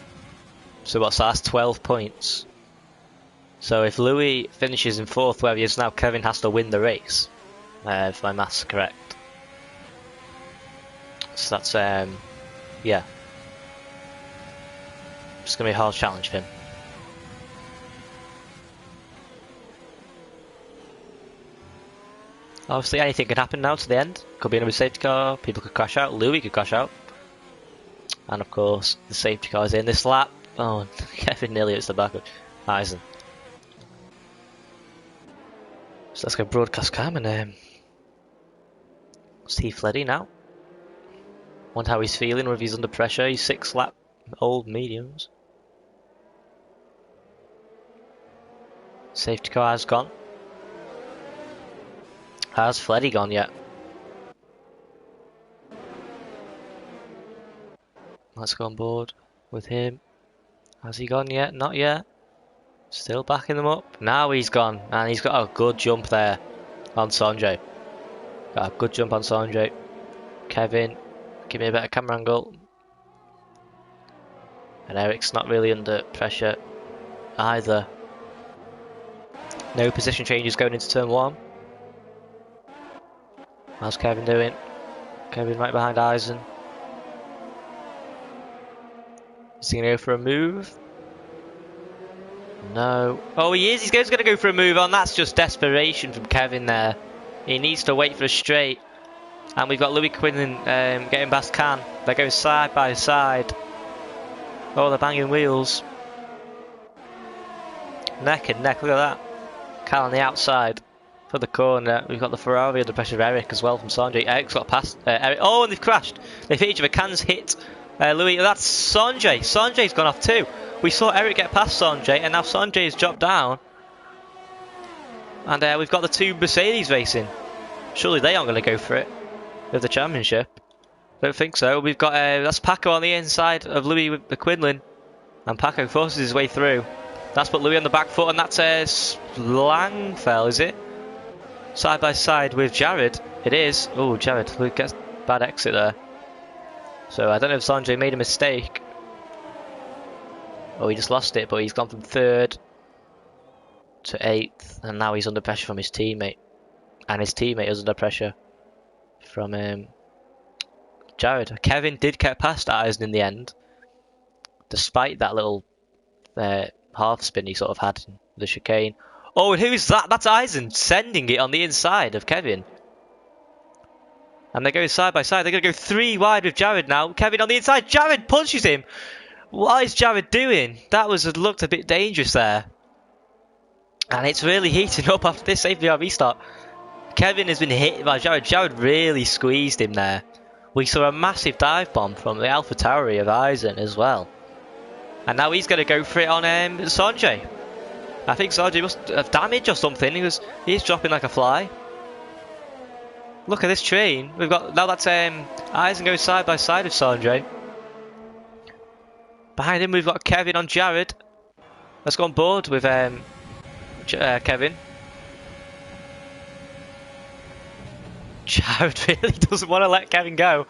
[SPEAKER 1] So what's that? That's 12 points. So if Louis finishes in 4th where he is now, Kevin has to win the race. If my maths are correct. So that's, yeah. It's going to be a hard challenge for him. Obviously anything could happen now to the end. Could be another safety car, people could crash out, Louis could crash out. And of course, the safety car is in this lap. Oh, Kevin nearly hits the back of Eisen. So let's go broadcast cam and see Fleddy now. Wonder how he's feeling, or if he's under pressure. He's 6 lap old mediums. Safety car has gone. Has Fleddy gone yet? Let's go on board with him. Has he gone yet? Not yet. Still backing them up. Now he's gone, and he's got a good jump there on Sanjay. Got a good jump on Sanjay. Kevin, give me a better camera angle. And Eric's not really under pressure either. No position changes going into turn 1. How's Kevin doing? Kevin right behind Eisen. Is he going to go for a move? No. Oh, he is. He's going to go for a move on. That's just desperation from Kevin there. He needs to wait for a straight. And we've got Louis Quinlan getting past Can. They're going side by side. Oh, they're banging wheels. Neck and neck. Look at that. Can on the outside for the corner. We've got the Ferrari under pressure of Eric as well from Sanjay. Eric's got past Eric. Oh, and they've crashed. They've hit each other. Can's hit Louis. That's Sanjay. Sanjay's gone off too. We saw Eric get past Sanjay, and now Sanjay has dropped down. And we've got the 2 Mercedes racing. Surely they aren't going to go for it with the championship. Don't think so. We've got that's Paco on the inside of Louis with the Quinlan, and Paco forces his way through. That's put Louis on the back foot, and that's Slangfell, is it? Side by side with Jared. It is. Oh, Jared, Louis gets bad exit there. So I don't know if Sanjay made a mistake. Oh, he just lost it, but he's gone from 3rd to 8th, and now he's under pressure from his teammate. And his teammate is under pressure from Jared. Kevin did get past Eisen in the end, despite that little half spin he sort of had in the chicane. Oh, and who's that? That's Eisen sending it on the inside of Kevin. And they're going side by side. They're going to go 3 wide with Jared now. Kevin on the inside. Jared punches him. What is Jared doing? That looked a bit dangerous there. And it's really heating up after this safety car restart. Kevin has been hit by Jared. Jared really squeezed him there. We saw a massive dive bomb from the Alpha Tauri of Eisen as well. And now he's going to go for it on Sanjay. I think Sanjay must have damage or something. He's dropping like a fly. Look at this train. We've got now that's Eisen goes side by side with Sanjay. Behind him we've got Kevin on Jared. Let's go on board with Kevin. Jared really doesn't want to let Kevin go.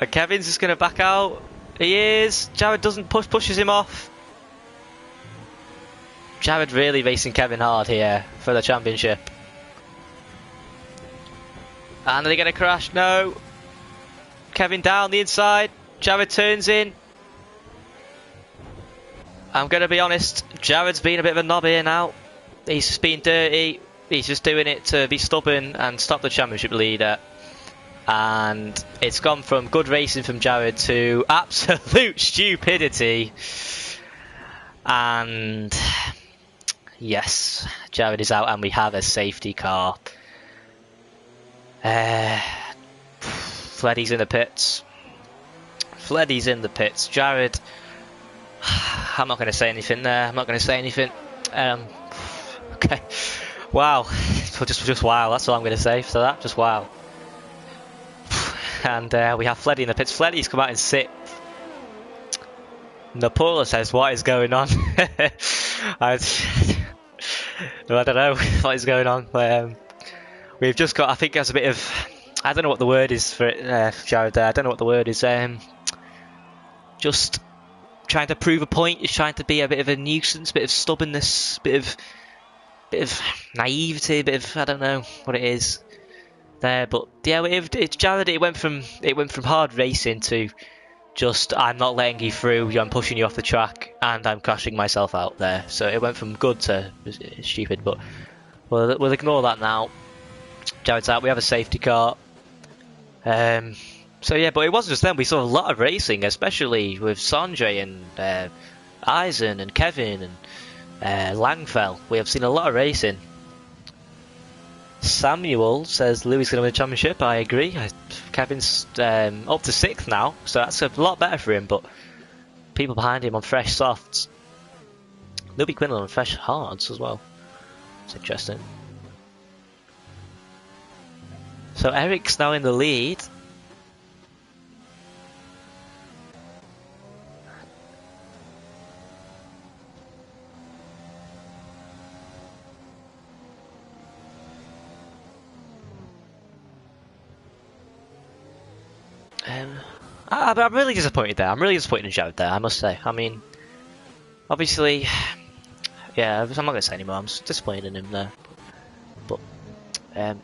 [SPEAKER 1] And Kevin's just going to back out. He is. Jared doesn't pushes him off. Jared really racing Kevin hard here for the championship. And are they going to crash? No. Kevin down the inside. Jared turns in. I'm going to be honest. Jared's been a bit of a knob here now. He's just being dirty. He's just doing it to be stubborn and stop the championship leader. And it's gone from good racing from Jared to absolute stupidity. And yes, Jared is out and we have a safety car. Fleddy's in the pits. Fleddy's in the pits. Jared, I'm not going to say anything there. I'm not going to say anything. Okay. Wow. Just wow. That's all I'm going to say for that. Just wow. And we have Fleddy in the pits. Fleddy's come out in sixth. Napola says, what is going on? I don't know what is going on. We've just got, I think there's a bit of, I don't know what the word is for it, Jared there. I don't know what the word is. Just trying to prove a point. He's trying to be a bit of a nuisance, bit of stubbornness, bit of naivety, bit of, I don't know what it is there. But yeah, it's Jared. It went from hard racing to just I'm not letting you through. I'm pushing you off the track, and I'm crashing myself out there. So it went from good to stupid. But we'll ignore that now. Jared's out. We have a safety car. So yeah, but it wasn't just them. We saw a lot of racing, especially with Sanjay and Eisen and Kevin and Langfell. We have seen a lot of racing. Samuel says Louis going to win the championship. I agree. Kevin's up to 6th now, so that's a lot better for him. But people behind him on fresh softs. Louis Quinlan on fresh hards as well. It's interesting. So Eric's now in the lead. I'm really disappointed there. I'm really disappointed in Jared there, I must say. I mean, obviously, yeah, I'm not going to say anymore. I'm disappointed in him there. But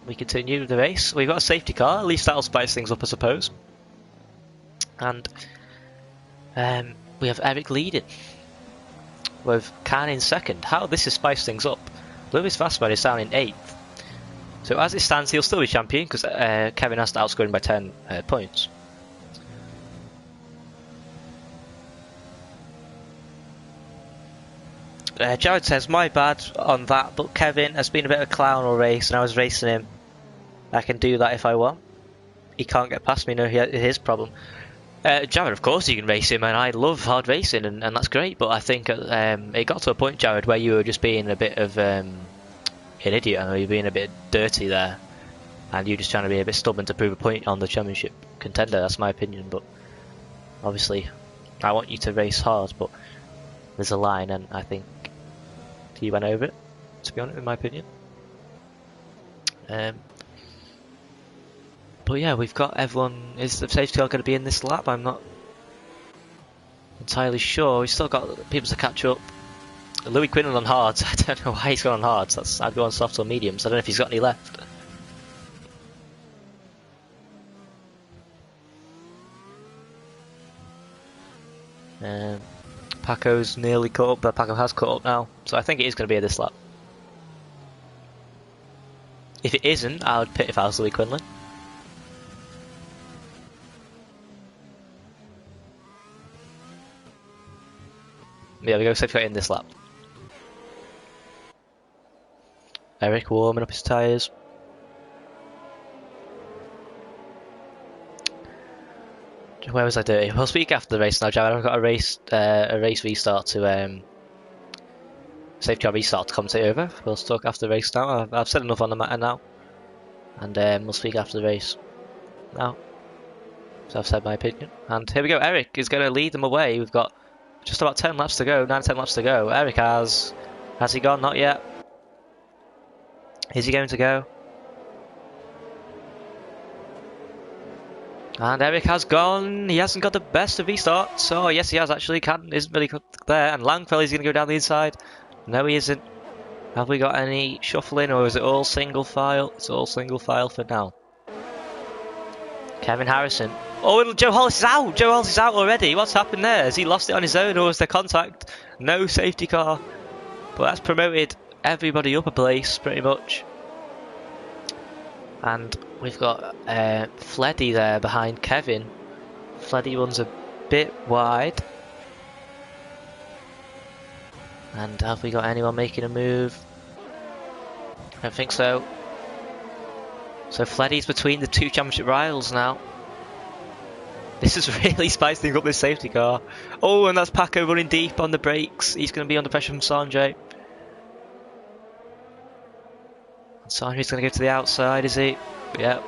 [SPEAKER 1] we continue the race. We've got a safety car. At least that'll spice things up, I suppose. And we have Eric leading with Khan in 2nd. How this has spiced things up. Lewis Vassman is down in 8th. So as it stands, he'll still be champion because Kevin has to outscore him by 10 points. Jared says, my bad on that, but Kevin has been a bit of a clown all race and I was racing him. I can do that if I want. He can't get past me, no, his problem. Jared, of course you can race him, and I love hard racing, and that's great, but I think it got to a point, Jared, where you were just being a bit of an idiot. I know you're being a bit dirty there, and you're just trying to be a bit stubborn to prove a point on the championship contender. That's my opinion, but obviously I want you to race hard, but there's a line, and I think you went over it, to be honest, in my opinion. But yeah, we've got everyone. Is the safety car going to be in this lap? I'm not entirely sure. We've still got people to catch up. Louis Quinlan on hards. I don't know why he's gone on hards. I'd go on softs or mediums. I don't know if he's got any left. Paco's nearly caught up, but Paco has caught up now. So I think it is going to be this lap. If it isn't, I would pit if I was Louis Quinlan. Yeah, we go safety car in this lap. Eric warming up his tyres. Where was I dirty? We'll speak after the race now, Jared. I've got a race restart to safety car restart to commentate over. We'll talk after the race now. I've said enough on the matter now. and we'll speak after the race. Now, so I've said my opinion, and here we go. Eric is going to lead them away. We've got just about 10 laps to go, 9 or 10 laps to go. Eric has he gone? Not yet. Is he going to go? And Eric has gone. He hasn't got the best of restarts. Oh yes, he has actually. Isn't really there. And Langfell is going to go down the inside. No, he isn't. Have we got any shuffling, or is it all single file? It's all single file for now. Kevin Harrison. Oh, and Joe Hollis is out! Joe Hollis is out already. What's happened there? Has he lost it on his own, or was there contact? No safety car. But that's promoted everybody up a place, pretty much. And we've got Fleddy there behind Kevin. Fleddy runs a bit wide. And have we got anyone making a move? I don't think so. So Fleddy's between the two championship rivals now. This is really spicing up this safety car. Oh, and that's Paco running deep on the brakes. He's going to be under pressure from Sanjay. Sanjay's going to go to the outside, is he? Yep.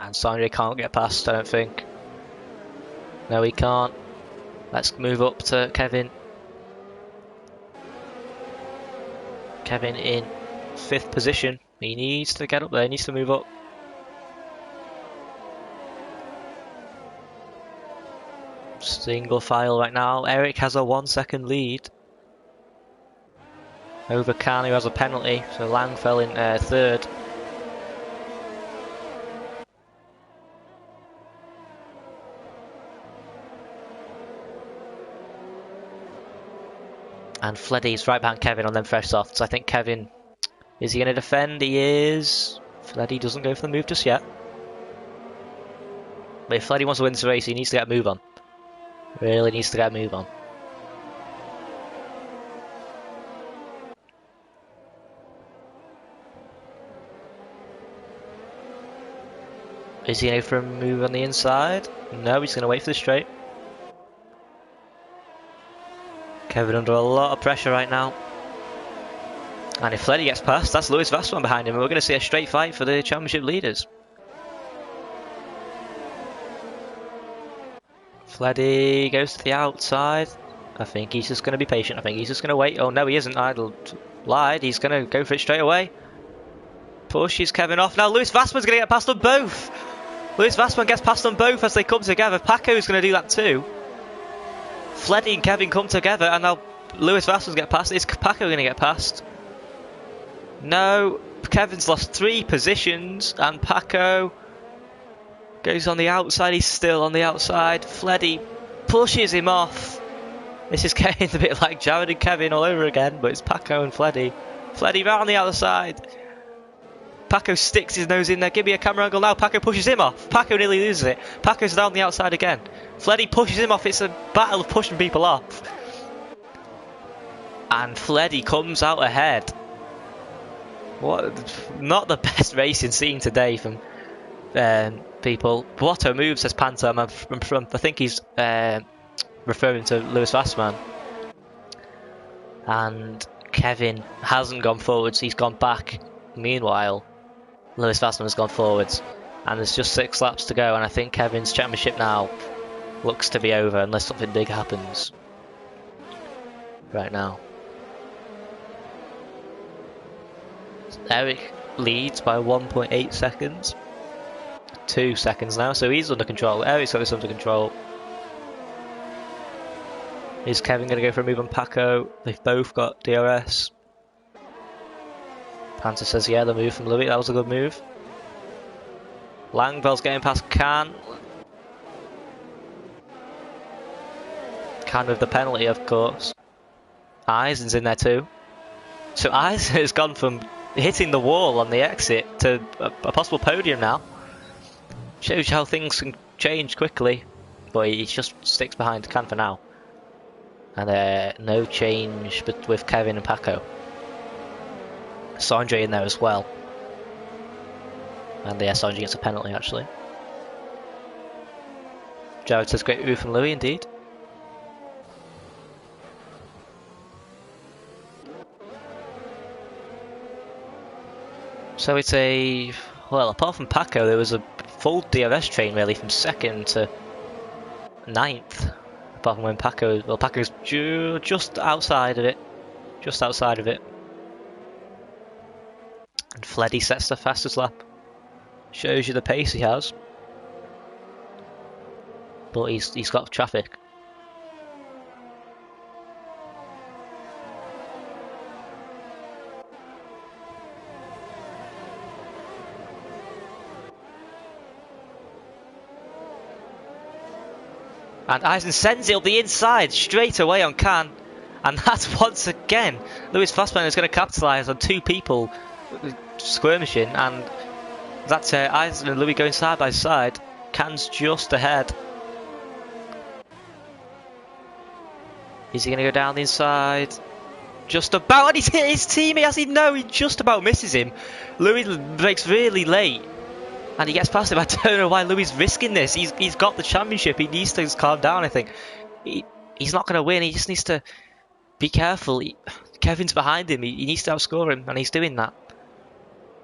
[SPEAKER 1] And Sanjay can't get past, I don't think. No, he can't. Let's move up to Kevin. Kevin in 5th position. He needs to get up there, he needs to move up. Single file right now. Eric has a 1 second lead over Khan, who has a penalty. So Lang fell in 3rd. And Fleddy's right behind Kevin on them fresh softs. I think Kevin, is he going to defend? He is. Fleddy doesn't go for the move just yet. But if Fleddy wants to win this race, he needs to get a move on. Really needs to get a move on. Is he going for a move on the inside? No, he's going to wait for the straight. Kevin under a lot of pressure right now. And if Fleddy gets past, that's Lewis Vassman behind him. And we're going to see a straight fight for the championship leaders. Fleddy goes to the outside. I think he's just going to be patient. I think he's just going to wait. Oh no, he isn't. I lied. He's going to go for it straight away. Pushes Kevin off. Now Lewis Vassman's going to get past them both. Lewis Vassman gets past them both as they come together. Paco's going to do that too. Fleddy and Kevin come together, and now Lewis Vassman's get past. Is Paco going to get past? No. Kevin's lost 3 positions, and Paco goes on the outside. He's still on the outside. Fleddy pushes him off. This is getting a bit like Jared and Kevin all over again, but it's Paco and Fleddy. Fleddy right on the other side. Paco sticks his nose in there. Give me a camera angle now. Paco pushes him off. Paco nearly loses it. Paco's down the outside again. Fleddy pushes him off. It's a battle of pushing people off. And Fleddy comes out ahead. What? Not the best racing scene today from people. Blotto moves, says Panto. I think he's referring to Lewis Vassman. And Kevin hasn't gone forwards. He's gone back. Meanwhile, Lewis Vassman has gone forwards, and there's just 6 laps to go, and I think Kevin's championship now looks to be over unless something big happens right now. Eric leads by 1.8 seconds. 2 seconds now, so he's under control. Eric's got this under control. Is Kevin going to go for a move on Paco? They've both got DRS. Panther says, yeah, the move from Louis, that was a good move. Langvell's getting past Khan. Khan with the penalty, of course. Eisen's in there too. So Eisen has gone from hitting the wall on the exit to a possible podium now. Shows you how things can change quickly. But he just sticks behind Khan for now. And no change with Kevin and Paco. Sanjay in there as well. And yeah, Sanjay gets a penalty actually. Jared says great move from Louis indeed. So it's well, apart from Paco, there was a full DRS train really from 2nd to 9th. Apart from when Paco's just outside of it. Just outside of it. And Fleddy sets the fastest lap. Shows you the pace he has. But he's got traffic. And Eisen sends it up the inside straight away on Can. And that's once again Lewis Fassbender is going to capitalise on 2 people skirmishing, and that's Eisen and Louis going side by side. Can's just ahead. Is he going to go down the inside? Just about, and he's hit his teammate. As he just about misses him. Louis breaks really late. And he gets past him. I don't know why Louis is risking this. He's got the championship. He needs to calm down, I think. He's not going to win. He just needs to be careful. Kevin's behind him. He needs to outscore him, and he's doing that.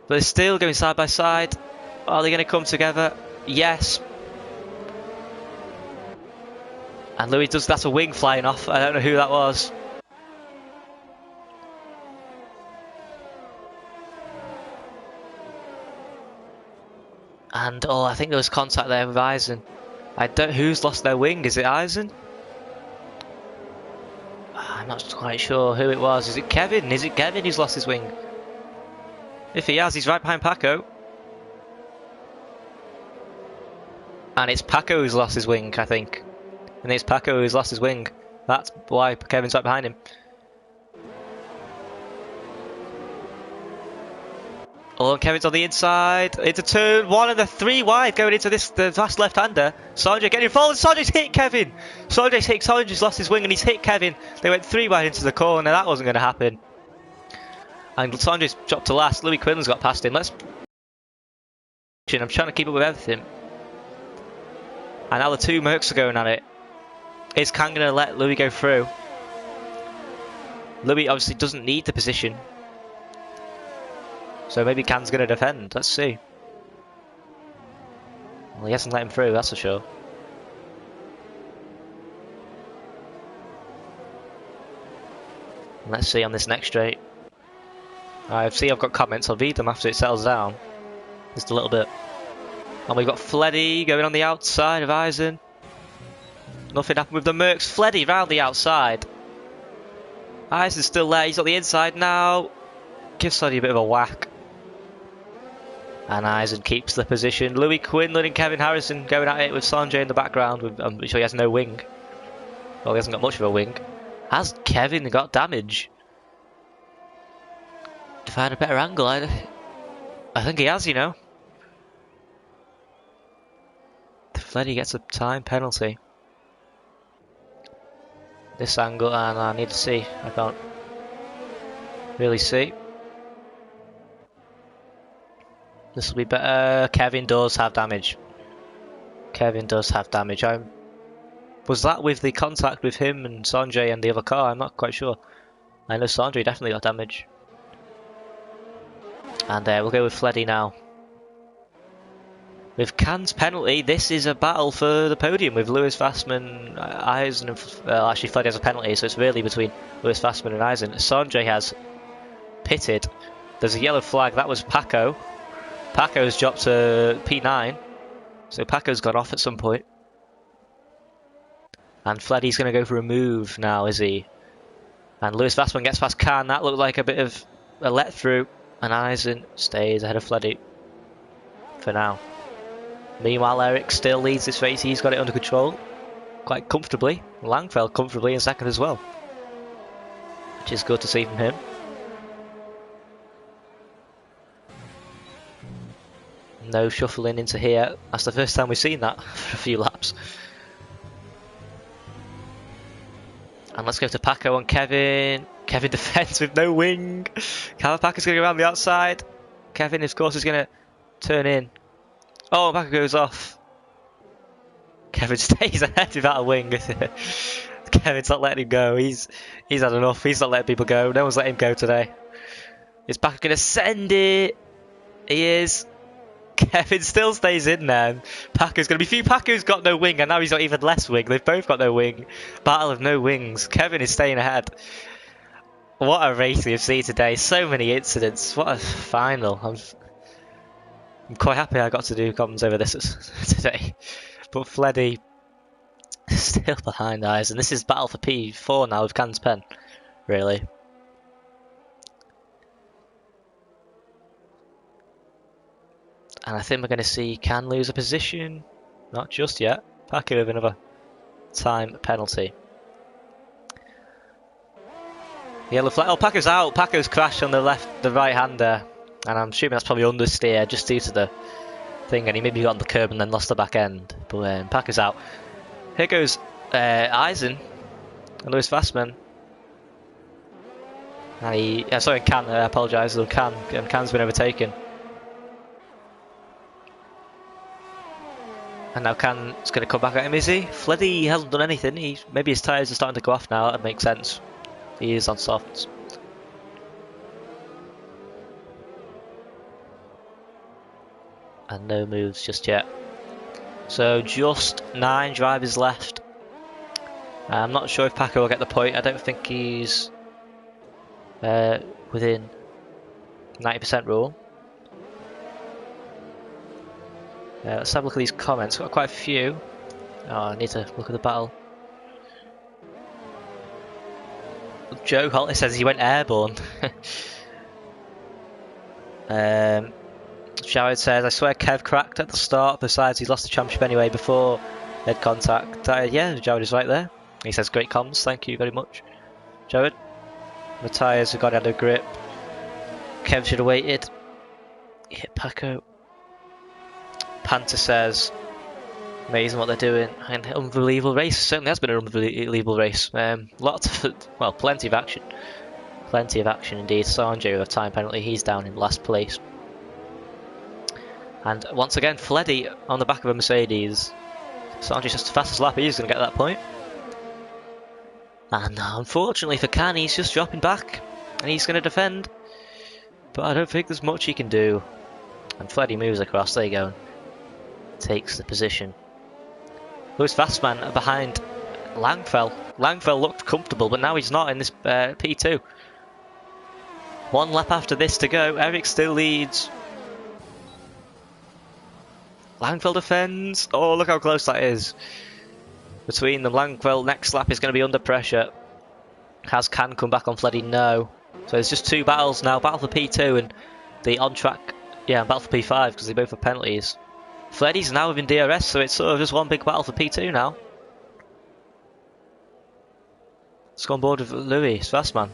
[SPEAKER 1] But they're still going side by side. Are they going to come together? Yes. And Louis does. That's a wing flying off. I don't know who that was. And I think there was contact there with Eisen. Who's lost their wing? Is it Eisen? I'm not quite sure who it was. Is it Kevin? Is it Kevin who's lost his wing? If he has, he's right behind Paco. And it's Paco who's lost his wing, I think. And it's Paco who's lost his wing. That's why Kevin's right behind him. Oh, and Kevin's on the inside. Into turn 1 and the 3 wide going into the fast left-hander. Sanjay getting involved. Sanjay's hit Kevin. Sanjay's lost his wing and he's hit Kevin. They went 3 wide into the corner. That wasn't going to happen. And Sanjay's dropped to last. Louis Quinlan's got past him. I'm trying to keep up with everything. And now the 2 Mercs are going at it. Is Can going to let Louis go through? Louis obviously doesn't need the position. So maybe Can's going to defend. Let's see. Well, he hasn't let him through, that's for sure. Let's see on this next straight. I've got comments. I'll read them after it settles down. Just a little bit. And we've got Fleddy going on the outside of Eisen. Nothing happened with the Mercs. Fleddy round the outside. Eisen's still there. He's on the inside now. Gives Fleddy a bit of a whack. And Eisen keeps the position. Louis Quinlan and Kevin Harrison going at it with Sanjay in the background. I'm sure he has no wing. Well, he hasn't got much of a wing. Has Kevin got damage? To find a better angle, I think he has, you know. Fleddy gets a time penalty. This angle, and I need to see. I can't really see. This will be better. Kevin does have damage. Kevin does have damage. Was that with the contact with him and Sanjay and the other car? I'm not quite sure. I know Sanjay definitely got damage. And we'll go with Fleddy now. With Can's penalty, this is a battle for the podium with Lewis Fassman, Eisen, and actually Fleddy has a penalty, so it's really between Lewis Fassman and Eisen. Sanjay has pitted. There's a yellow flag. That was Paco. Paco's dropped to P9, so Paco's got off at some point. And Fleddy's going to go for a move now, is he? And Lewis Fassman gets past Can. That looked like a bit of a let through. And Eisen stays ahead of Fleddy for now. Meanwhile, Eric still leads this race. He's got it under control quite comfortably. Langfeld comfortably in second as well, which is good to see from him. No shuffling into here. That's the first time we've seen that for a few laps. And let's go to Paco and Kevin. Kevin defends with no wing. Paco's going to go around the outside. Kevin, of course, is going to turn in. Oh, Paco goes off. Kevin stays ahead without a wing. Kevin's not letting him go. He's had enough. He's not letting people go. No one's letting him go today. Is Paco going to send it? He is. Kevin still stays in there. Paco's going to be few. Paco's got no wing, and now he's got even less wing. They've both got no wing. Battle of no wings. Kevin is staying ahead. What a race we've seen today. So many incidents. What a final. I'm quite happy I got to do comms over this today. But Fleddy is still behind eyes, and this is battle for P4 now with Can's pen, really. And I think we're going to see Can lose a position. Not just yet. Paco with another time penalty. Yellow flag. Oh, Paco's out. Paco's crashed on the right hander. And I'm assuming that's probably understeer just due to the thing. And he maybe got on the curb and then lost the back end. But Paco's out. Here goes Eisen and Lewis Fastman. And sorry, Can. I apologise. Can's been overtaken. And now Can's going to come back at him, is he? Fleddy hasn't done anything. Maybe his tyres are starting to go off now. That makes sense. He is on softs. And no moves just yet. So just 9 drivers left. I'm not sure if Paco will get the point. I don't think he's within 90% rule. Let's have a look at these comments. Got quite a few. Oh, I need to look at the battle. Joe Holly says he went airborne. Jared says, I swear Kev cracked at the start. Besides, he's lost the championship anyway before they had contact. Yeah, Jared is right there. He says, great comms. Thank you very much, Jared. The tyres have got out of grip. Kev should have waited. He hit Paco. Panther says, amazing what they're doing. An unbelievable race. Certainly has been an unbelievable race. Plenty of action. Plenty of action indeed. Sanjay with a time penalty. He's down in last place. And once again, Fleddy on the back of a Mercedes. Sanjay's just the fastest lap. He's going to get that point. And unfortunately for Can, he's just dropping back. And he's going to defend. But I don't think there's much he can do. And Fleddy moves across. There you go. Takes the position. Lewis Fastman behind Langfell. Langfell looked comfortable, but now he's not in this P2. 1 lap after this to go. Eric still leads. Langfell defends. Oh, look how close that is. Between them, Langfell next lap is going to be under pressure. Has Can come back on Fleddy? No. So there's just 2 battles now. Battle for P2 and the on track. Yeah, and battle for P5 because they both have penalties. Fleddy's now within DRS, so it's sort of just one big battle for P2 now. Let's go on board with Louis Fastman.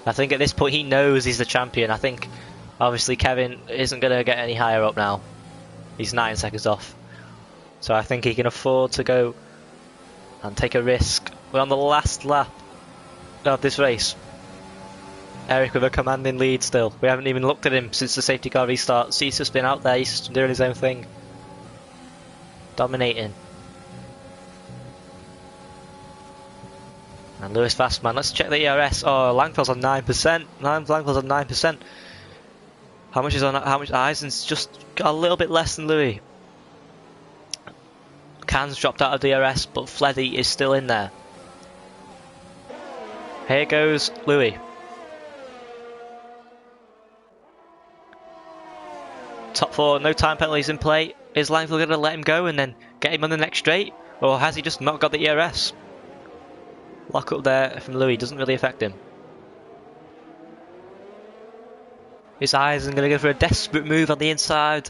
[SPEAKER 1] I think at this point he knows he's the champion. I think obviously Kevin isn't going to get any higher up now. He's 9 seconds off. So I think he can afford to go and take a risk. We're on the last lap of this race. Eric with a commanding lead still. We haven't even looked at him since the safety car restart. He's just been out there, he's just doing his own thing. Dominating. And Lewis Fastman, let's check the ERS. Oh, Langfell's on 9%. Langfell's on 9%. How much Eisen's just got a little bit less than Louis. Can's dropped out of DRS, but Fleddy is still in there. Here goes Louis. Top 4, no time penalties in play. Is Langfell going to let him go and then get him on the next straight? Or has he just not got the ERS? Lock up there from Louis doesn't really affect him. His eyes are going to go for a desperate move on the inside.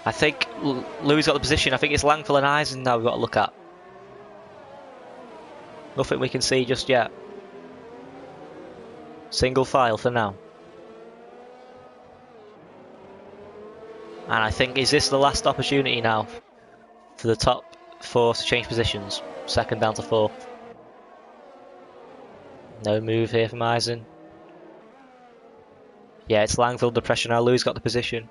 [SPEAKER 1] I think Louis got the position. I think it's Langfell and Eisen now we've got to look at. Nothing we can see just yet. Single file for now. And I think, is this the last opportunity now for the top 4 to change positions? Second down to 4th. No move here from Eisen. Yeah, it's Langfell under pressure now. Louis got the position.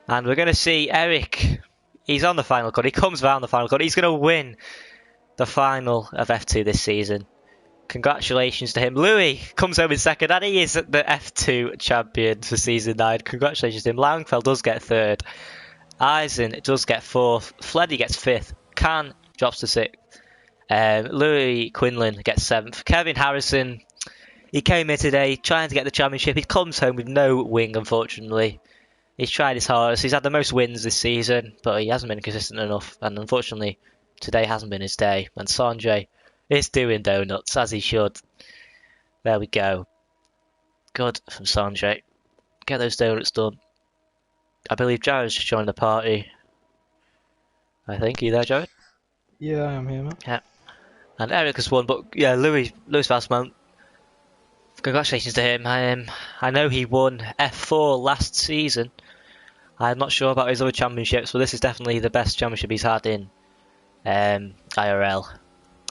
[SPEAKER 1] And we're going to see Eric. He's on the final cut. He comes round the final cut. He's going to win the final of F2 this season. Congratulations to him. Louis comes home in second, and he is the F2 champion for season 9. Congratulations to him. Langfeld does get third. Eisen does get fourth. Fleddy gets fifth. Can drops to sixth. Louis Quinlan gets seventh. Kevin Harrison, he came here today trying to get the championship. He comes home with no wing, unfortunately. He's tried his hardest. He's had the most wins this season, but he hasn't been consistent enough. And unfortunately, today hasn't been his day. And Sanjay is doing donuts, as he should. There we go. Good from Sanjay. Get those donuts done. I believe Jared's just joined the party. I think. Are you there, Jared?
[SPEAKER 2] Yeah, I am here, man.
[SPEAKER 1] Yeah. And Eric has won, but yeah, Louis Vassman. Congratulations to him. I know he won F4 last season. I'm not sure about his other championships, but this is definitely the best championship he's had in IRL.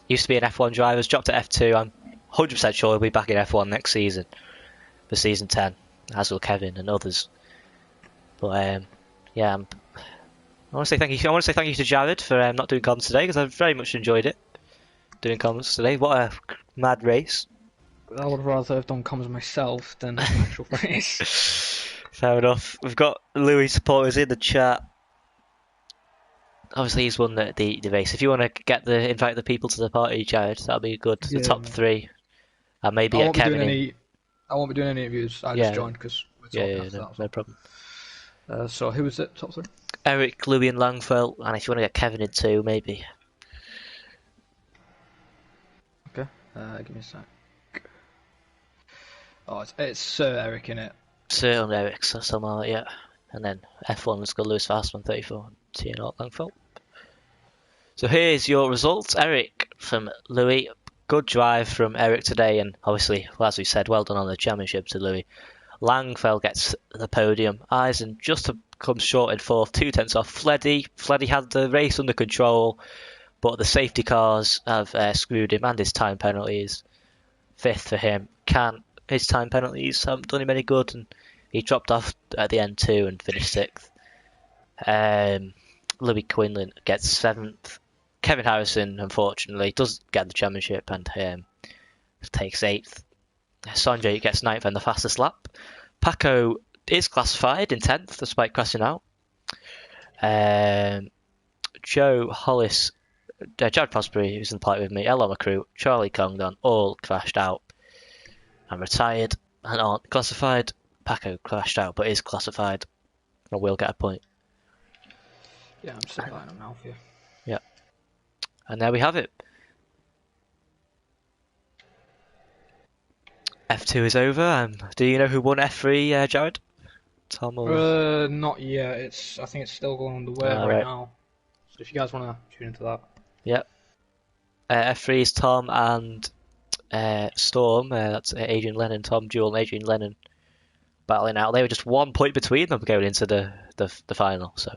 [SPEAKER 1] Used to be an F1 driver, has dropped to F2. I'm 100% sure he'll be back in F1 next season for season 10, as will Kevin and others. But yeah, I want to say thank you. I want to say thank you to Jared for not doing comms today, because I've very much enjoyed it doing comms today. What a mad race!
[SPEAKER 2] I would rather have done comms myself than an actual race.
[SPEAKER 1] Fair enough. We've got Louis supporters in the chat. Obviously, he's won the race. If you want to invite the people to the party, Jared, that'll be good. The top 3, and maybe get Kevin in.
[SPEAKER 2] I won't be doing any interviews. I just joined because we're talking after that.
[SPEAKER 1] No problem.
[SPEAKER 2] So who was it? Top 3?
[SPEAKER 1] Eric, Louis, and Langfeld. And if you want to get Kevin in too, maybe.
[SPEAKER 2] Okay. Give me a sec. Oh, it's Sir Eric in it.
[SPEAKER 1] Sir and Eric, so somehow, yeah. And then F1, let's go Louis Fastman, 34, T0 Langfeld. So here's your results. Eric from Louis. Good drive from Eric today, and obviously, well, as we said, well done on the championship to Louis. Langfeld gets the podium. Eisen just comes short in 4th, 2 tenths off. Fleddy had the race under control, but the safety cars have screwed him, and his time penalties. 5th for him. His time penalties haven't done him any good, and he dropped off at the end too and finished 6th. Louis Quinlan gets 7th. Kevin Harrison, unfortunately, does get the championship and takes 8th. Sanjay gets 9th and the fastest lap. Paco is classified in 10th despite crashing out. Joe Hollis, Jared Prospery, who's in the party with me, Ella McCrew, Charlie Congdon, all crashed out and retired and aren't classified. Paco crashed out but is classified and will get a point.
[SPEAKER 2] Yeah, I'm still buying them now for you.
[SPEAKER 1] Yeah. And there we have it. F2 is over. Do you know who won F3, Jared? Tom or...
[SPEAKER 2] Not yet. I think it's still going on the way right now. So if you guys want to tune into that.
[SPEAKER 1] Yep. F3 is Tom and Storm. That's Adrian Lennon, Tom Jewell and Adrian Lennon battling out. They were just 1 point between them going into the final. So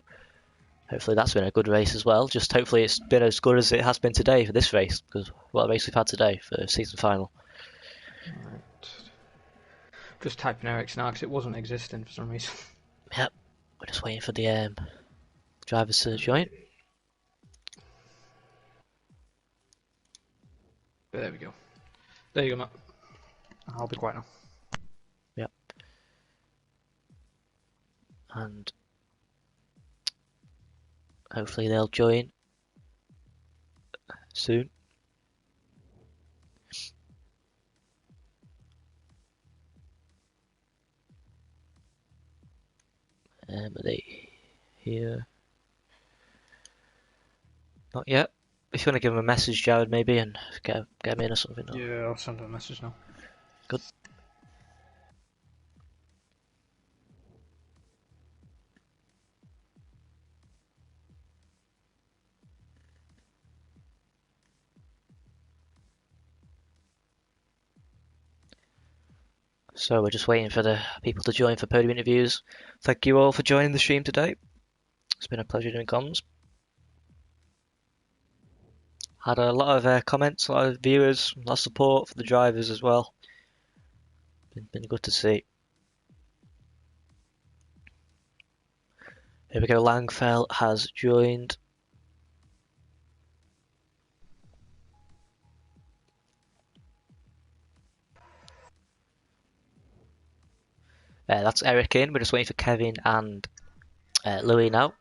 [SPEAKER 1] hopefully that's been a good race as well. Just hopefully it's been as good as it has been today for this race, because what a race we've had today for the season final.
[SPEAKER 2] Right. Just typing Eric's now because it wasn't existing for some reason.
[SPEAKER 1] Yep. We're just waiting for the drivers to join.
[SPEAKER 2] There we go. There you go, Matt. I'll be quiet now.
[SPEAKER 1] Yep. And hopefully they'll join soon. Are they here? Not yet. If you want to give them a message, Jared, maybe, and get them in or something.
[SPEAKER 2] Yeah, I'll send them a message now.
[SPEAKER 1] Good. So we're just waiting for the people to join for podium interviews. Thank you all for joining the stream today. It's been a pleasure doing comms. Had a lot of comments, a lot of viewers, a lot of support for the drivers as well. Been good to see. Here we go, Langfeld has joined. That's Eric in. We're just waiting for Kevin and Louis now.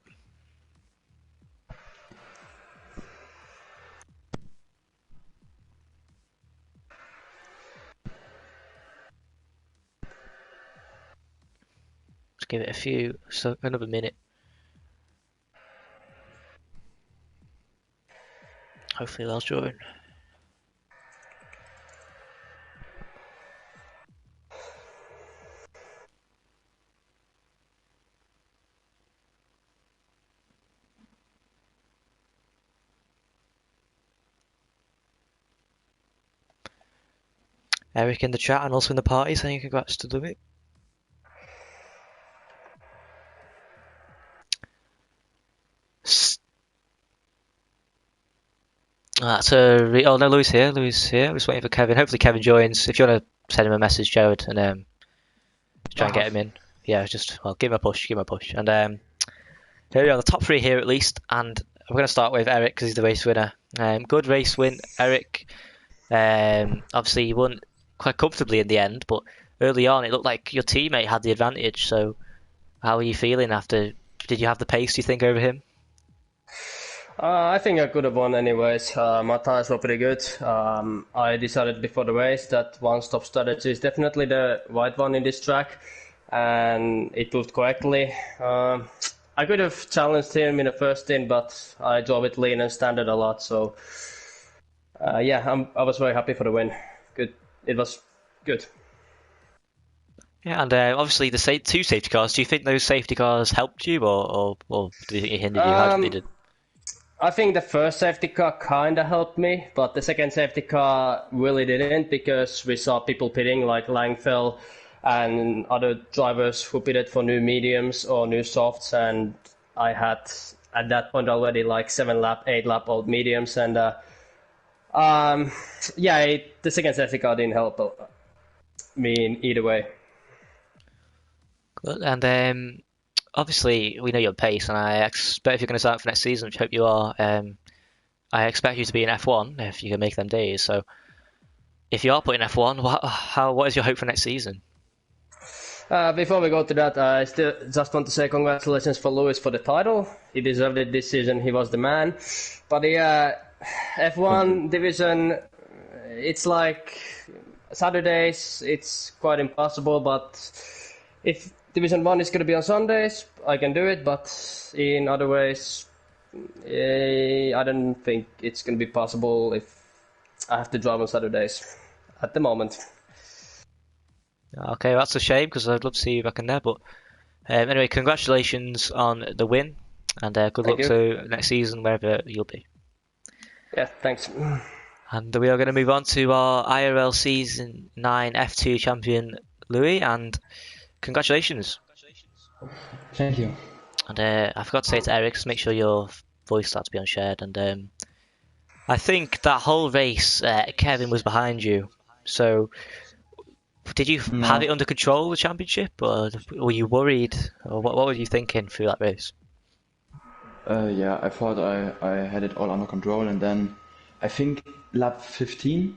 [SPEAKER 1] Let's give it another minute. Hopefully they'll join. Eric in the chat and also in the party saying congrats to Louis. Oh no, Louis here. Louis here. We're just waiting for Kevin. Hopefully Kevin joins. If you want to send him a message, Jared, and try and get him in. Yeah, give him a push. Give him a push. And here we are, the top three here at least. And we're going to start with Eric because he's the race winner. Good race win, Eric. Obviously you won quite comfortably in the end, but early on it looked like your teammate had the advantage. So how are you feeling after? Did you have the pace, do you think, over him?
[SPEAKER 3] I think I could have won anyways. My tires were pretty good. I decided before the race that one-stop strategy is definitely the right one in this track, and it proved correctly. I could have challenged him in the first stint, but I drove it lean and standard a lot. So yeah, I was very happy for the win. Good, it was good.
[SPEAKER 1] Yeah, and obviously the two safety cars. Do you think those safety cars helped you, or do you think it hindered you? How did they do?
[SPEAKER 3] I think the first safety car kind of helped me, but the second safety car really didn't because we saw people pitting like Langfell and other drivers who pitted for new mediums or new softs, and I had at that point already like 8 lap old mediums, and the second safety car didn't help me in either way.
[SPEAKER 1] Good. And obviously we know your pace, and I expect if you're going to start for next season, which I hope you are, I expect you to be in F1 if you can make them days. So if you are put in F1, what is your hope for next season?
[SPEAKER 3] Before we go to that, I still just want to say congratulations for Lewis for the title. He deserved it this season. He was the man. But the F1 division, it's like Saturdays, it's quite impossible. But if Division 1 is going to be on Sundays, I can do it. But in other ways, I don't think it's going to be possible if I have to drive on Saturdays at the moment.
[SPEAKER 1] Okay, well, that's a shame because I'd love to see you back in there. But anyway, congratulations on the win, and good luck to next season wherever you'll be.
[SPEAKER 3] Yeah, thanks.
[SPEAKER 1] And we are going to move on to our IRL Season 9 F2 champion, Louis, and congratulations.
[SPEAKER 4] Thank you.
[SPEAKER 1] And I forgot to say to Eric, make sure your voice starts to be unshared. And I think that whole race, Kevin was behind you. So did you have it under control, the championship, or were you worried? Or what were you thinking through that race?
[SPEAKER 4] Yeah, I thought I had it all under control, and then I think lap 15,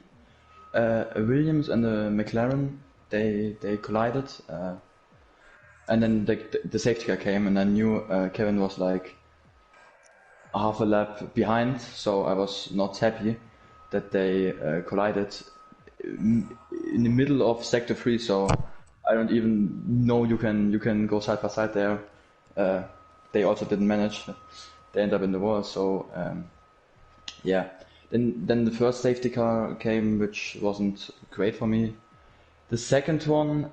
[SPEAKER 4] Williams and the McLaren, they collided, and then the safety car came, and I knew Kevin was like half a lap behind, so I was not happy that they collided in the middle of sector 3, so I don't even know you can go side by side there. They also didn't manage. They ended up in the wall, so yeah. Then the first safety car came, which wasn't great for me. The second one,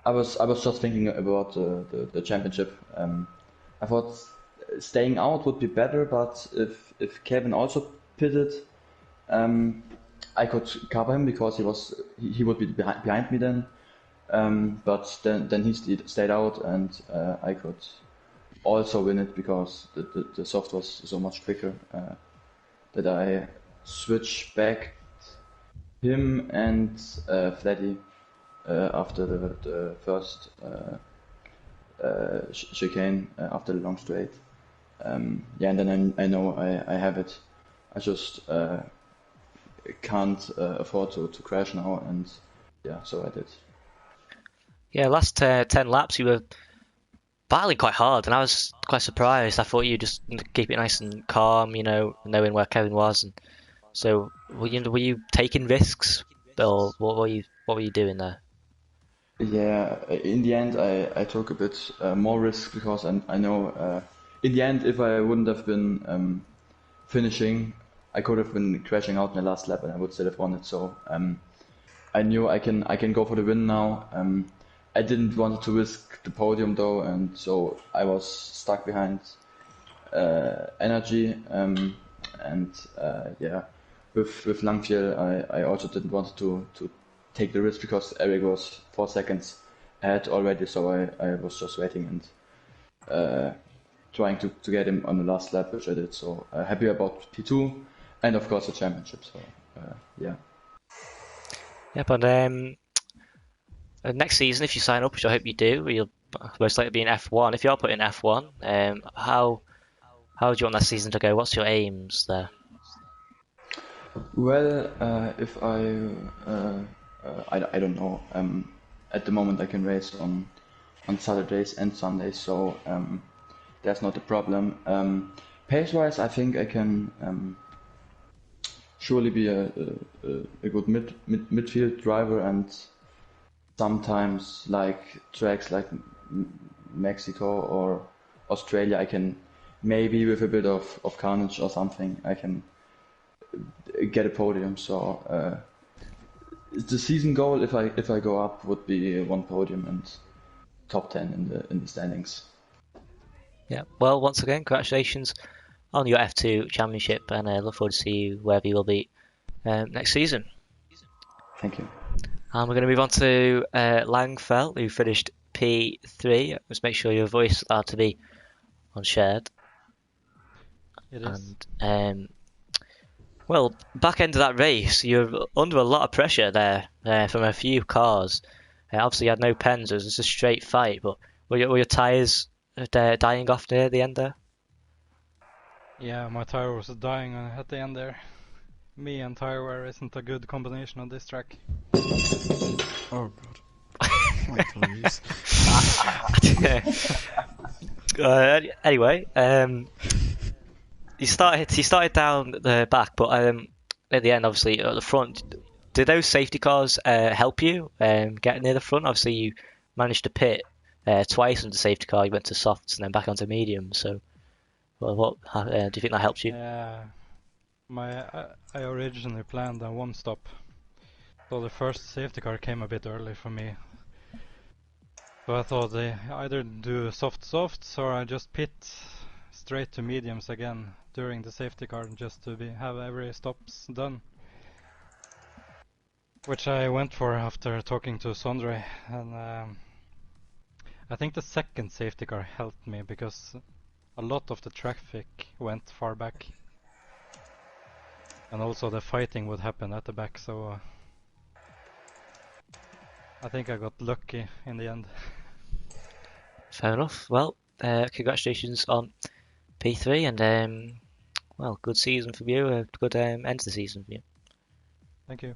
[SPEAKER 4] I was just thinking about the championship. I thought staying out would be better, but if Kevin also pitted, I could cover him because he would be behind me then. But then he stayed out, and I could also win it because the soft was so much quicker that I switched back him and Flatty after the first chicane after the long straight. Yeah, and then I know I have it. I just can't afford to crash now, and yeah, so I did.
[SPEAKER 1] Yeah, last 10 laps you were battling quite hard, and I was quite surprised. I thought you'd just keep it nice and calm, knowing where Kevin was. And so, were you taking risks, or what were you doing there?
[SPEAKER 4] Yeah, in the end, I took a bit more risk because I know in the end, if I wouldn't have been finishing, I could have been crashing out in the last lap and I would still have won it. So I knew I can go for the win now. I didn't want to risk the podium though, and so I was stuck behind energy. And yeah, with Langfiel, I also didn't want to take the risk because Eric was 4 seconds ahead already, so I was just waiting and trying to get him on the last lap, which I did. So happy about P2 and of course the championship. So yeah.
[SPEAKER 1] Yep, and next season, if you sign up, which I hope you do, you'll most likely be in F1. If you're put in F1, how do you want that season to go? What's your aims there?
[SPEAKER 4] Well, if I don't know. At the moment, I can race on Saturdays and Sundays, so there's not a problem. Pace-wise, I think I can surely be a good midfield driver, and sometimes like tracks like Mexico or Australia, I can maybe with a bit of carnage or something, I can get a podium. So the season goal, if I go up, would be one podium and top 10 in the standings.
[SPEAKER 1] Yeah. Well, once again, congratulations on your F2 championship, and I look forward to see you wherever you will be next season.
[SPEAKER 4] Thank you.
[SPEAKER 1] And we're going to move on to Langfeld, who finished P3. Let's make sure your voice is allowed to be unshared.
[SPEAKER 2] It is.
[SPEAKER 1] And well, back end of that race, you're under a lot of pressure there from a few cars. Obviously, you had no pens; it was just a straight fight. But were your tyres dying off near the end there?
[SPEAKER 2] Yeah, my tire was dying at the end there. Me and tire wear isn't a good combination on this track.
[SPEAKER 5] Oh god. My apologies.
[SPEAKER 1] Anyway, he started down the back, but at the end, obviously at the front, did those safety cars help you get near the front? Obviously, you managed to pit twice on the safety car. You went to softs and then back onto medium. So, well, what do you think that helped you?
[SPEAKER 2] Yeah, I originally planned a one stop, so the first safety car came a bit early for me. So I thought they either do softs or I just pit straight to mediums again during the safety car just to have every stops done. Which I went for after talking to Sondre, and I think the second safety car helped me because a lot of the traffic went far back. And also the fighting would happen at the back, so I think I got lucky in the end.
[SPEAKER 1] Fair enough. Well, congratulations on P3, and well, good season for you. A good end to the season for you.
[SPEAKER 2] Thank you.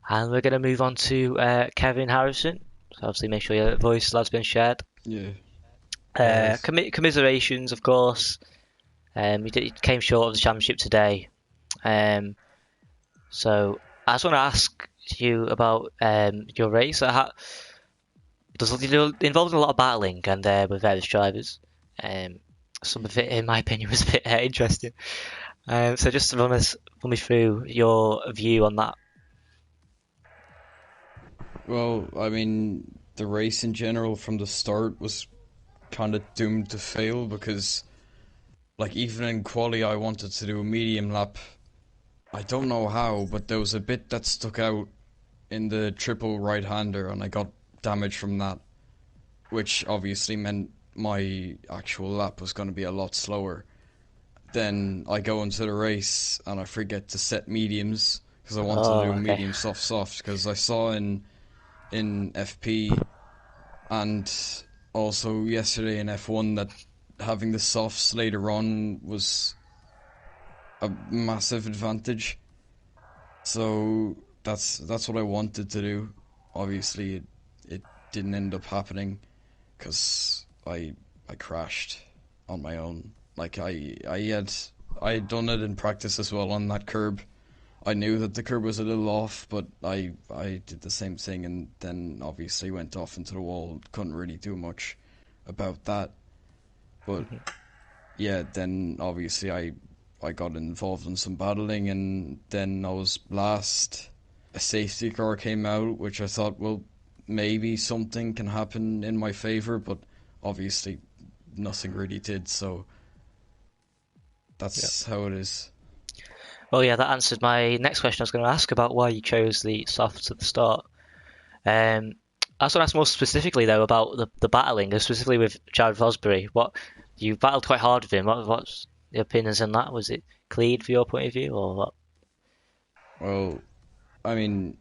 [SPEAKER 1] And we're going to move on to Kevin Harrison. So obviously, make sure your voice has been shared.
[SPEAKER 5] Yeah.
[SPEAKER 1] Commiserations, of course. You came short of the championship today. So I just want to ask you about your race. You're involved in a lot of battling and with various drivers. Some of it, in my opinion, was a bit interesting. So just to run me through your view on that.
[SPEAKER 5] Well, I mean, the race in general from the start was kind of doomed to fail because, like, even in quali, I wanted to do a medium lap. I don't know how, but there was a bit that stuck out in the triple right-hander, and I got damage from that, which obviously meant my actual lap was going to be a lot slower. Then I go into the race and I forget to set mediums because I want to do medium soft because I saw in FP and also yesterday in F1 that having the softs later on was a massive advantage. So that's what I wanted to do. Obviously it didn't end up happening because I crashed on my own. Like I had done it in practice as well on that curb. I knew that the curb was a little off, but I did the same thing and then obviously went off into the wall. Couldn't really do much about that. But yeah, then obviously I got involved in some battling, and then I was last. A safety car came out, which I thought, well, maybe something can happen in my favour, but obviously nothing really did, so that's how it is.
[SPEAKER 1] Well, yeah, that answered my next question I was going to ask about why you chose the softs at the start. I was going to ask more specifically, though, about the battling, specifically with Jared Fosbury. You battled quite hard with him. What's the opinions on that? Was it clean from your point of view, or what?
[SPEAKER 5] Well, I mean,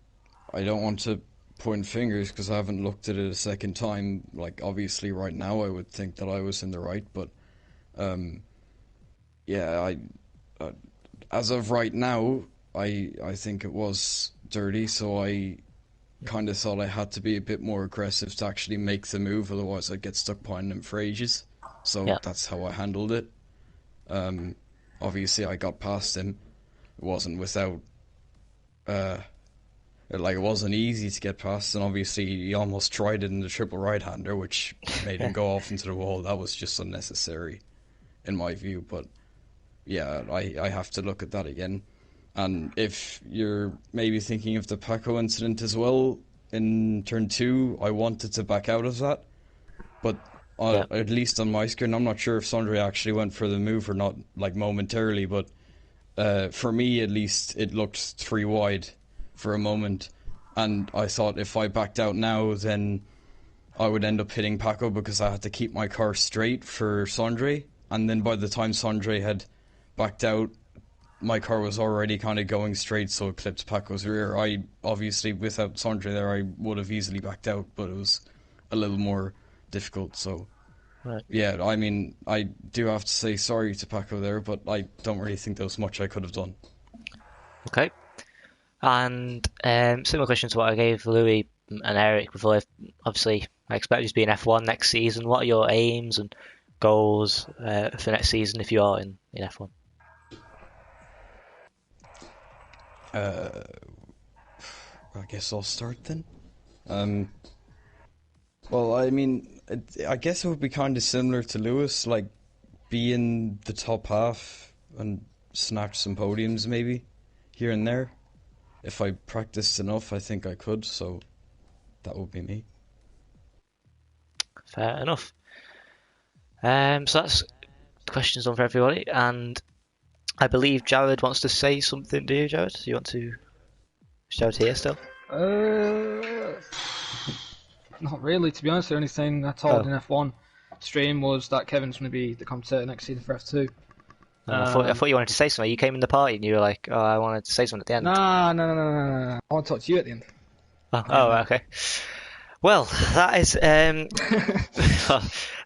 [SPEAKER 5] I don't want to point fingers because I haven't looked at it a second time. Like, obviously, right now I would think that I was in the right, but yeah, as of right now, I think it was dirty, so I kind of thought I had to be a bit more aggressive to actually make the move, otherwise I'd get stuck behind him for ages. So that's how I handled it. Obviously, I got past him. It wasn't without... it wasn't easy to get past, and obviously he almost tried it in the triple right-hander, which made him go off into the wall. That was just unnecessary, in my view, but yeah, I have to look at that again. And if you're maybe thinking of the Paco incident as well, in turn 2, I wanted to back out of that, but at least on my screen, I'm not sure if Sondre actually went for the move or not, like momentarily, but for me at least, it looked 3 wide for a moment, and I thought if I backed out now, then I would end up hitting Paco because I had to keep my car straight for Sondre, and then by the time Sondre had backed out, my car was already kind of going straight, so it clipped Paco's rear. I obviously, without Sondre there, I would have easily backed out, but it was a little more difficult, so...
[SPEAKER 1] Right.
[SPEAKER 5] Yeah, I mean, I do have to say sorry to Paco there, but I don't really think there was much I could have done.
[SPEAKER 1] Okay. And similar question to what I gave Louis and Eric before. Obviously, I expect you to be in F1 next season. What are your aims and goals for next season if you are in F1?
[SPEAKER 5] I guess I'll start then. Well, I mean, I guess it would be kind of similar to Lewis, like be in the top half and snatch some podiums maybe here and there. If I practiced enough, I think I could, so that would be me.
[SPEAKER 1] Fair enough. So that's questions on for everybody, and I believe Jared wants to say something. Do you, Jared? Do you want to shout here still?
[SPEAKER 6] Not really, to be honest. The only thing I told in F1 stream was that Kevin's going to be the commentator next season for F2.
[SPEAKER 1] I thought you wanted to say something. You came in the party and you were like, "Oh, I wanted to say something at the end."
[SPEAKER 6] No. I want to talk to you at the end.
[SPEAKER 1] Okay. Well, that is that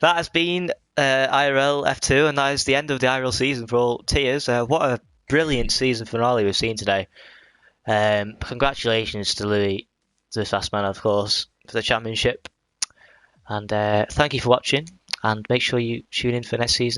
[SPEAKER 1] has been IRL F2, and that is the end of the IRL season for all tiers. What a brilliant season finale we've seen today. Congratulations to Louis, the fast man, of course, for the championship. And thank you for watching, and make sure you tune in for next season.